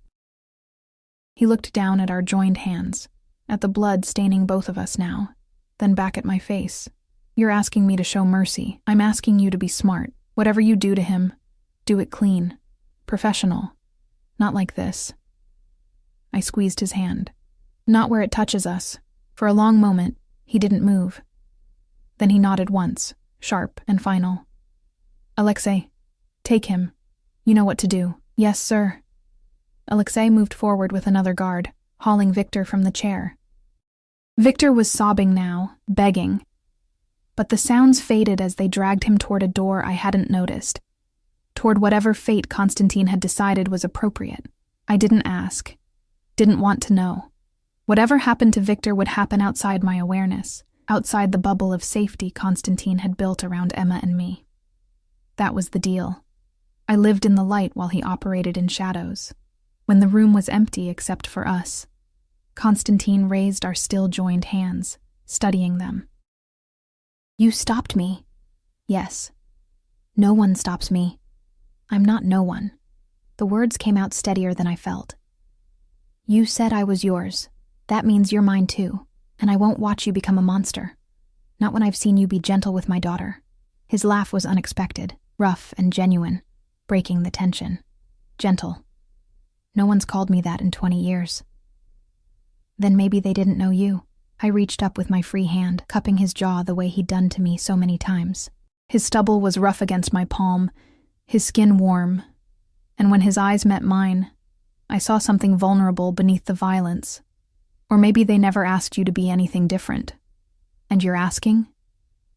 Speaker 1: He looked down at our joined hands, at the blood staining both of us now, then back at my face. You're asking me to show mercy. I'm asking you to be smart. Whatever you do to him, do it clean, professional, not like this. I squeezed his hand. Not where it touches us. For a long moment, he didn't move. Then he nodded once, sharp and final. Alexei, take him. You know what to do. Yes, sir. Alexei moved forward with another guard, hauling Victor from the chair. Victor was sobbing now, begging. But the sounds faded as they dragged him toward a door I hadn't noticed, toward whatever fate Constantine had decided was appropriate. I didn't ask, didn't want to know. Whatever happened to Victor would happen outside my awareness, outside the bubble of safety Constantine had built around Emma and me. That was the deal. I lived in the light while he operated in shadows. When the room was empty except for us, Constantine raised our still joined hands, studying them. You stopped me. Yes. No one stops me. I'm not no one. The words came out steadier than I felt. You said I was yours. That means you're mine too, and I won't watch you become a monster. Not when I've seen you be gentle with my daughter. His laugh was unexpected, rough and genuine, breaking the tension. Gentle. No one's called me that in 20 years. Then maybe they didn't know you. I reached up with my free hand, cupping his jaw the way he'd done to me so many times. His stubble was rough against my palm, his skin warm, and when his eyes met mine, I saw something vulnerable beneath the violence. Or maybe they never asked you to be anything different. And you're asking?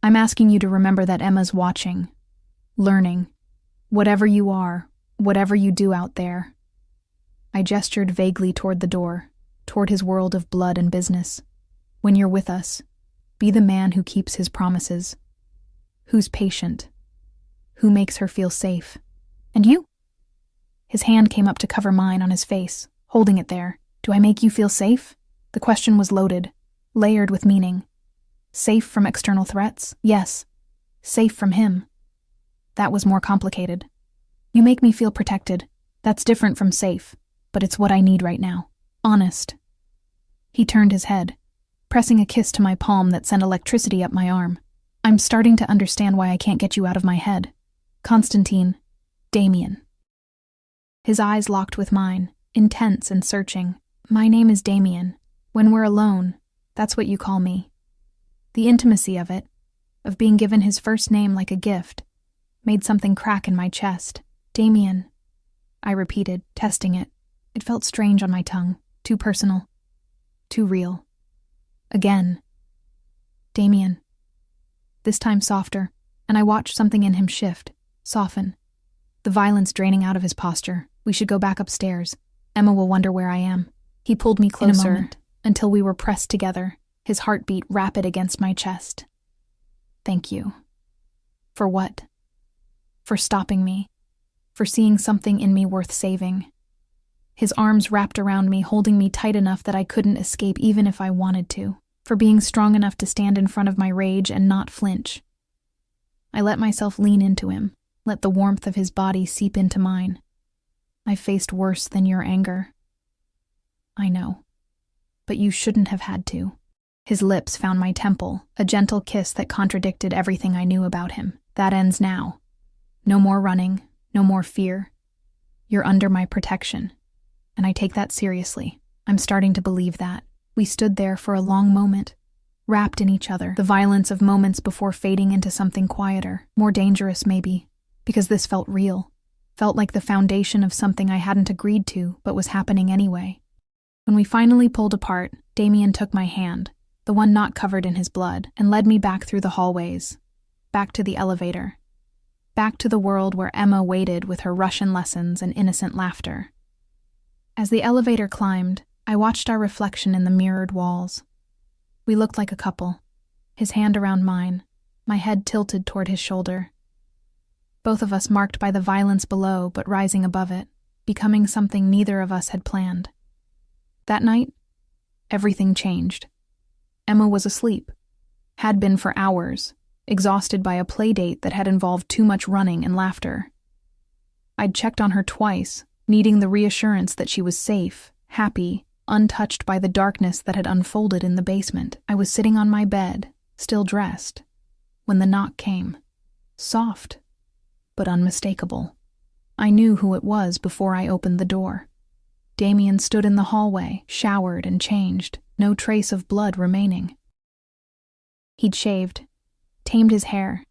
Speaker 1: I'm asking you to remember that Emma's watching, learning. Whatever you are, whatever you do out there. I gestured vaguely toward the door, toward his world of blood and business. When you're with us, be the man who keeps his promises, who's patient, who makes her feel safe. And you? His hand came up to cover mine on his face, holding it there. Do I make you feel safe? The question was loaded, layered with meaning. Safe from external threats? Yes. Safe from him. That was more complicated. You make me feel protected. That's different from safe, but it's what I need right now. Honest. He turned his head, pressing a kiss to my palm that sent electricity up my arm. I'm starting to understand why I can't get you out of my head. Constantine, Damien. His eyes locked with mine, intense and searching. My name is Damien. When we're alone, that's what you call me. The intimacy of it, of being given his first name like a gift, made something crack in my chest. Damien, I repeated, testing it. It felt strange on my tongue, too personal, too real. Again. Damien. This time softer, and I watched something in him shift, soften. The violence draining out of his posture. We should go back upstairs. Emma will wonder where I am. He pulled me closer until we were pressed together, his heartbeat rapid against my chest. Thank you. For what? For stopping me. For seeing something in me worth saving. His arms wrapped around me, holding me tight enough that I couldn't escape even if I wanted to. For being strong enough to stand in front of my rage and not flinch. I let myself lean into him, let the warmth of his body seep into mine. I faced worse than your anger. I know. But you shouldn't have had to. His lips found my temple, a gentle kiss that contradicted everything I knew about him. That ends now. No more running, no more fear. You're under my protection. And I take that seriously. I'm starting to believe that. We stood there for a long moment, wrapped in each other, the violence of moments before fading into something quieter, more dangerous maybe, because this felt real, felt like the foundation of something I hadn't agreed to but was happening anyway. When we finally pulled apart, Damien took my hand, the one not covered in his blood, and led me back through the hallways, back to the elevator, back to the world where Emma waited with her Russian lessons and innocent laughter. As the elevator climbed, I watched our reflection in the mirrored walls. We looked like a couple, his hand around mine, my head tilted toward his shoulder. Both of us marked by the violence below but rising above it, becoming something neither of us had planned. That night, everything changed. Emma was asleep, had been for hours, exhausted by a playdate that had involved too much running and laughter. I'd checked on her twice, needing the reassurance that she was safe, happy, untouched by the darkness that had unfolded in the basement. I was sitting on my bed, still dressed, when the knock came. Soft, but unmistakable. I knew who it was before I opened the door. Damien stood in the hallway, showered and changed, no trace of blood remaining. He'd shaved, tamed his hair,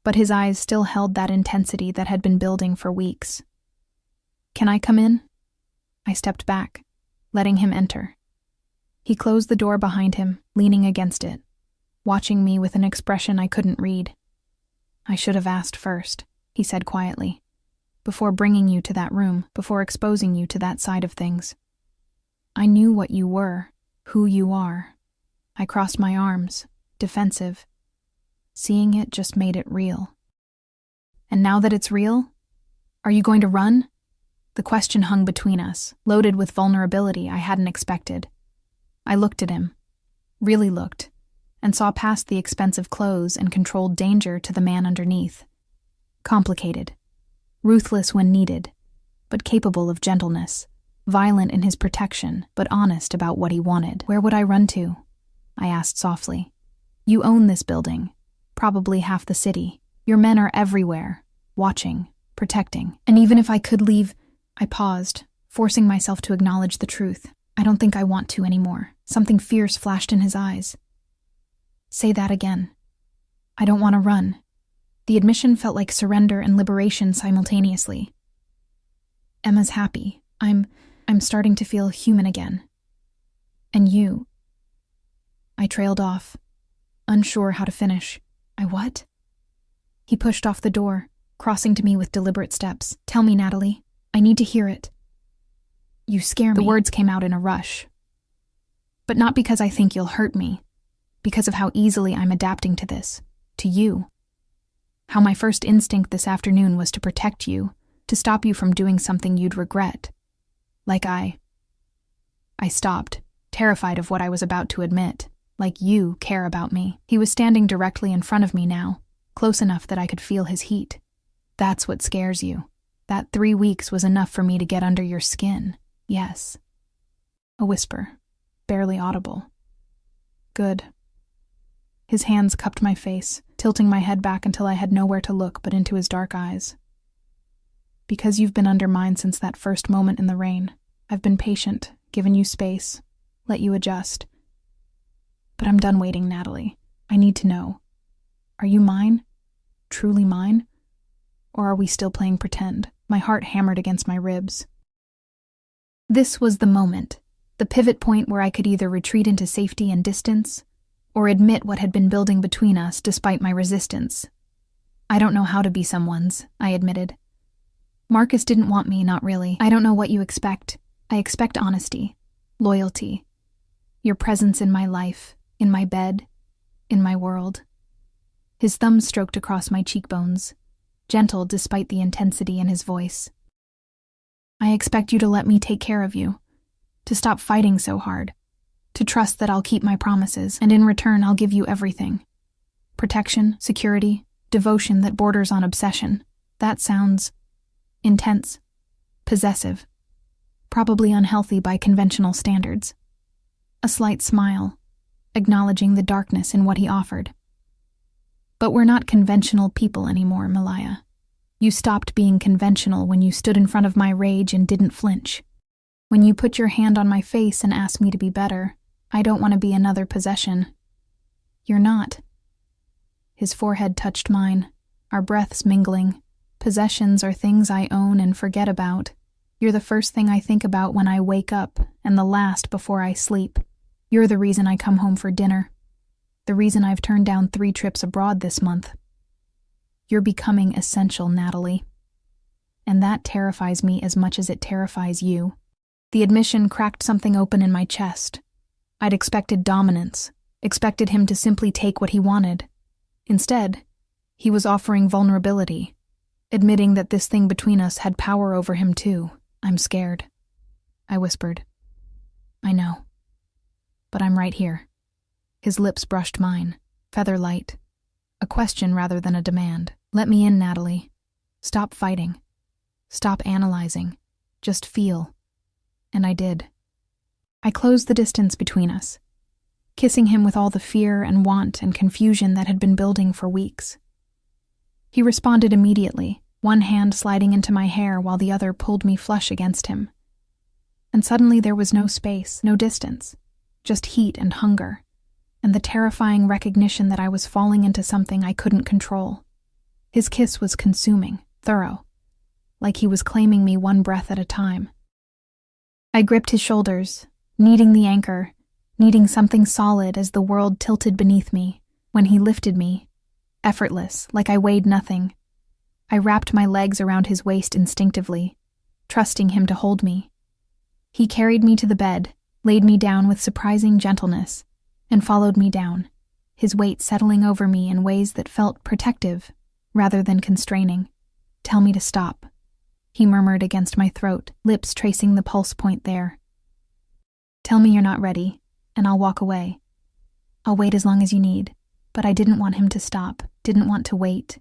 Speaker 1: but his eyes still held that intensity that had been building for weeks. "Can I come in?" I stepped back, letting him enter. He closed the door behind him, leaning against it, watching me with an expression I couldn't read. "I should have asked first," he said quietly, "before bringing you to that room, before exposing you to that side of things. I knew what you were, who you are." I crossed my arms, defensive. Seeing it just made it real. "And now that it's real, are you going to run?" The question hung between us, loaded with vulnerability I hadn't expected. I looked at him, really looked, and saw past the expensive clothes and controlled danger to the man underneath. Complicated, ruthless when needed, but capable of gentleness, violent in his protection, but honest about what he wanted. "Where would I run to?" I asked softly. "You own this building, probably half the city. Your men are everywhere, watching, protecting. And even if I could leave..." I paused, forcing myself to acknowledge the truth. "I don't think I want to anymore." Something fierce flashed in his eyes. "Say that again." "I don't want to run." The admission felt like surrender and liberation simultaneously. "Emma's happy. I'm starting to feel human again. And you..." I trailed off, unsure how to finish. "I what?" He pushed off the door, crossing to me with deliberate steps. "Tell me, Natalie. I need to hear it." "You scare me." The words came out in a rush. But not because I think you'll hurt me, because of how easily I'm adapting to this, to you. How my first instinct this afternoon was to protect you, to stop you from doing something you'd regret. Like I stopped, terrified of what I was about to admit. Like you care about me. He was standing directly in front of me now, close enough that I could feel his heat. That's what scares you. That 3 weeks was enough for me to get under your skin. Yes. A whisper, barely audible. Good. His hands cupped my face, tilting my head back until I had nowhere to look but into his dark eyes. Because you've been under mine since that first moment in the rain, I've been patient, given you space, let you adjust. But I'm done waiting, Natalie. I need to know. Are you mine? Truly mine? Or are we still playing pretend? My heart hammered against my ribs. This was the moment, the pivot point where I could either retreat into safety and distance, or admit what had been building between us despite my resistance. I don't know how to be someone's, I admitted. Marcus didn't want me, not really. I don't know what you expect. I expect honesty, loyalty, your presence in my life, in my bed, in my world. His thumb stroked across my cheekbones, gentle despite the intensity in his voice. I expect you to let me take care of you, to stop fighting so hard, to trust that I'll keep my promises, and in return I'll give you everything. Protection, security, devotion that borders on obsession. That sounds intense, possessive, probably unhealthy by conventional standards. A slight smile, acknowledging the darkness in what he offered. But we're not conventional people anymore, Malaya. You stopped being conventional when you stood in front of my rage and didn't flinch. When you put your hand on my face and asked me to be better, I don't want to be another possession. You're not. His forehead touched mine, our breaths mingling. Possessions are things I own and forget about. You're the first thing I think about when I wake up, and the last before I sleep. You're the reason I come home for dinner. The reason I've turned down 3 trips abroad this month. You're becoming essential, Natalie. And that terrifies me as much as it terrifies you. The admission cracked something open in my chest. I'd expected dominance, expected him to simply take what he wanted. Instead, he was offering vulnerability, admitting that this thing between us had power over him too. I'm scared, I whispered. I know. But I'm right here. His lips brushed mine, feather light. A question rather than a demand. Let me in, Natalie. Stop fighting. Stop analyzing. Just feel. And I did. I closed the distance between us, kissing him with all the fear and want and confusion that had been building for weeks. He responded immediately, one hand sliding into my hair while the other pulled me flush against him. And suddenly there was no space, no distance, just heat and hunger, and the terrifying recognition that I was falling into something I couldn't control. His kiss was consuming, thorough, like he was claiming me one breath at a time. I gripped his shoulders, needing the anchor, needing something solid as the world tilted beneath me. When he lifted me, effortless, like I weighed nothing, I wrapped my legs around his waist instinctively, trusting him to hold me. He carried me to the bed, laid me down with surprising gentleness, and followed me down, his weight settling over me in ways that felt protective rather than constraining. Tell me to stop, he murmured against my throat, lips tracing the pulse point there. Tell me you're not ready, and I'll walk away. I'll wait as long as you need, but I didn't want him to stop, didn't want to wait,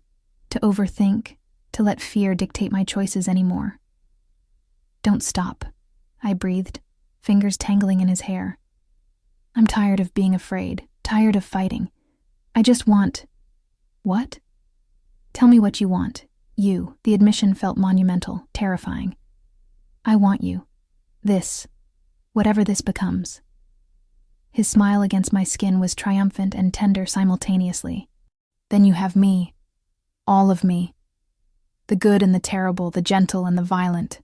Speaker 1: to overthink, to let fear dictate my choices anymore. Don't stop, I breathed, fingers tangling in his hair. I'm tired of being afraid, tired of fighting. I just want... What? Tell me what you want. You. The admission felt monumental, terrifying. I want you. This. Whatever this becomes. His smile against my skin was triumphant and tender simultaneously. Then you have me. All of me. The good and the terrible, the gentle and the violent.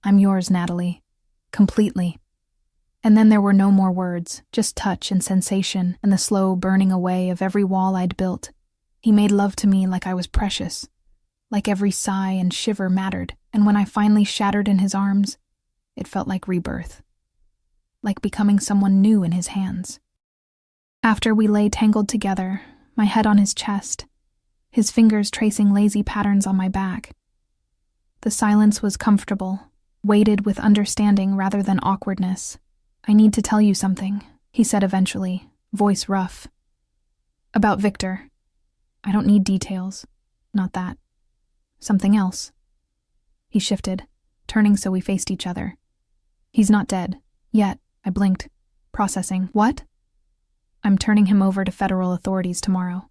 Speaker 1: I'm yours, Natalie. Completely. And then there were no more words, just touch and sensation and the slow burning away of every wall I'd built. He made love to me like I was precious, like every sigh and shiver mattered, and when I finally shattered in his arms, it felt like rebirth. like becoming someone new in his hands. After we lay tangled together, my head on his chest, his fingers tracing lazy patterns on my back, the silence was comfortable, weighted with understanding rather than awkwardness. "I need to tell you something," he said eventually, voice rough. "About Victor. I don't need details. Not that. Something else." He shifted, turning so we faced each other. "He's not dead. Yet," I blinked, processing. "What?" "I'm turning him over to federal authorities tomorrow.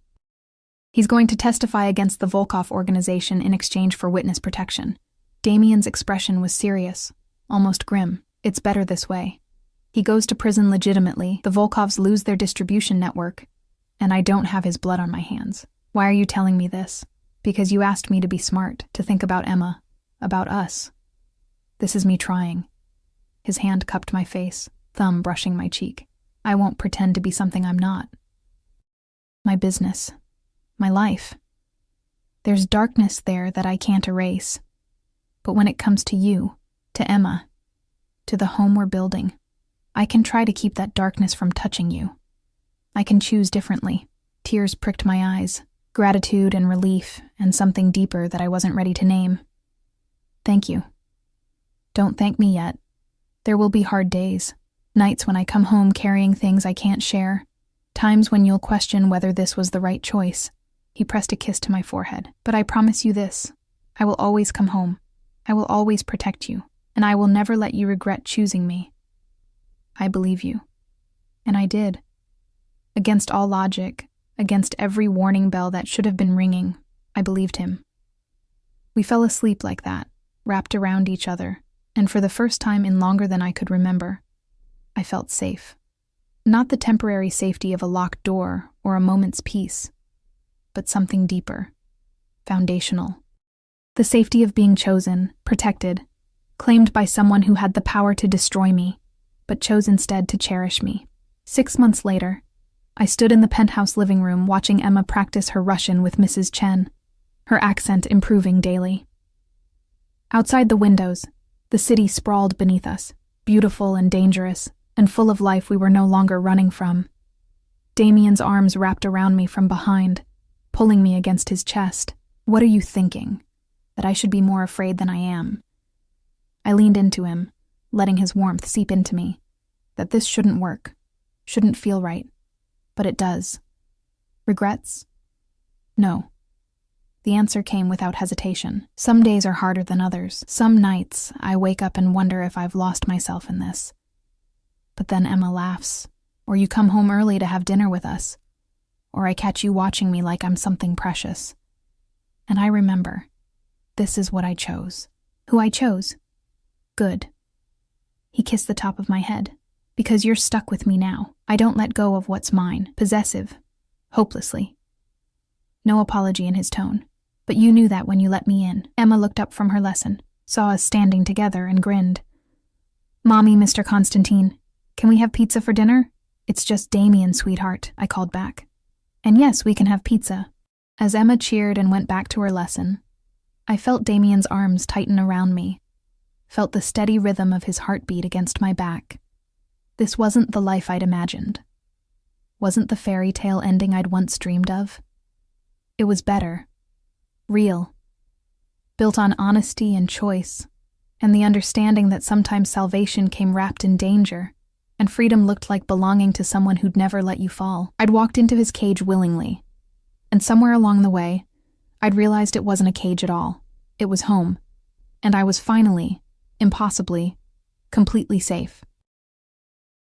Speaker 1: He's going to testify against the Volkov organization in exchange for witness protection." Damien's expression was serious, almost grim. "It's better this way. He goes to prison legitimately, the Volkovs lose their distribution network, and I don't have his blood on my hands. Why are you telling me this? Because you asked me to be smart, to think about Emma, about us. This is me trying." His hand cupped my face, thumb brushing my cheek. "I won't pretend to be something I'm not. My business. My life. There's darkness there that I can't erase. But when it comes to you, to Emma, to the home we're building, I can try to keep that darkness from touching you. I can choose differently." Tears pricked my eyes, gratitude and relief, and something deeper that I wasn't ready to name. "Thank you. Don't thank me yet. There will be hard days, nights when I come home carrying things I can't share, times when you'll question whether this was the right choice." He pressed a kiss to my forehead. "But I promise you this. I will always come home. I will always protect you, and I will never let you regret choosing me." I believe you. And I did. Against all logic, against every warning bell that should have been ringing, I believed him. We fell asleep like that, wrapped around each other, and for the first time in longer than I could remember, I felt safe. Not the temporary safety of a locked door or a moment's peace, but something deeper, foundational. The safety of being chosen, protected, claimed by someone who had the power to destroy me, but chose instead to cherish me. 6 months later, I stood in the penthouse living room watching Emma practice her Russian with Mrs. Chen, her accent improving daily. Outside the windows, the city sprawled beneath us, beautiful and dangerous, and full of life we were no longer running from. Damien's arms wrapped around me from behind, pulling me against his chest. "What are you thinking? That I should be more afraid than I am?" I leaned into him, letting his warmth seep into me. That this shouldn't work, shouldn't feel right. But it does. Regrets? No. The answer came without hesitation. Some days are harder than others. Some nights I wake up and wonder if I've lost myself in this. But then Emma laughs, or you come home early to have dinner with us, or I catch you watching me like I'm something precious. And I remember, this is what I chose. Who I chose? Good. He kissed the top of my head. Because you're stuck with me now. I don't let go of what's mine. Possessive. Hopelessly. No apology in his tone. But you knew that when you let me in. Emma looked up from her lesson, saw us standing together, and grinned. "Mommy, Mr. Constantine, can we have pizza for dinner?" "It's just Damien, sweetheart," I called back. "And yes, we can have pizza." As Emma cheered and went back to her lesson, I felt Damien's arms tighten around me, felt the steady rhythm of his heartbeat against my back. This wasn't the life I'd imagined. Wasn't the fairy tale ending I'd once dreamed of. It was better. Real. Built on honesty and choice, and the understanding that sometimes salvation came wrapped in danger, and freedom looked like belonging to someone who'd never let you fall. I'd walked into his cage willingly, and somewhere along the way, I'd realized it wasn't a cage at all. It was home, and I was finally, impossibly, completely safe.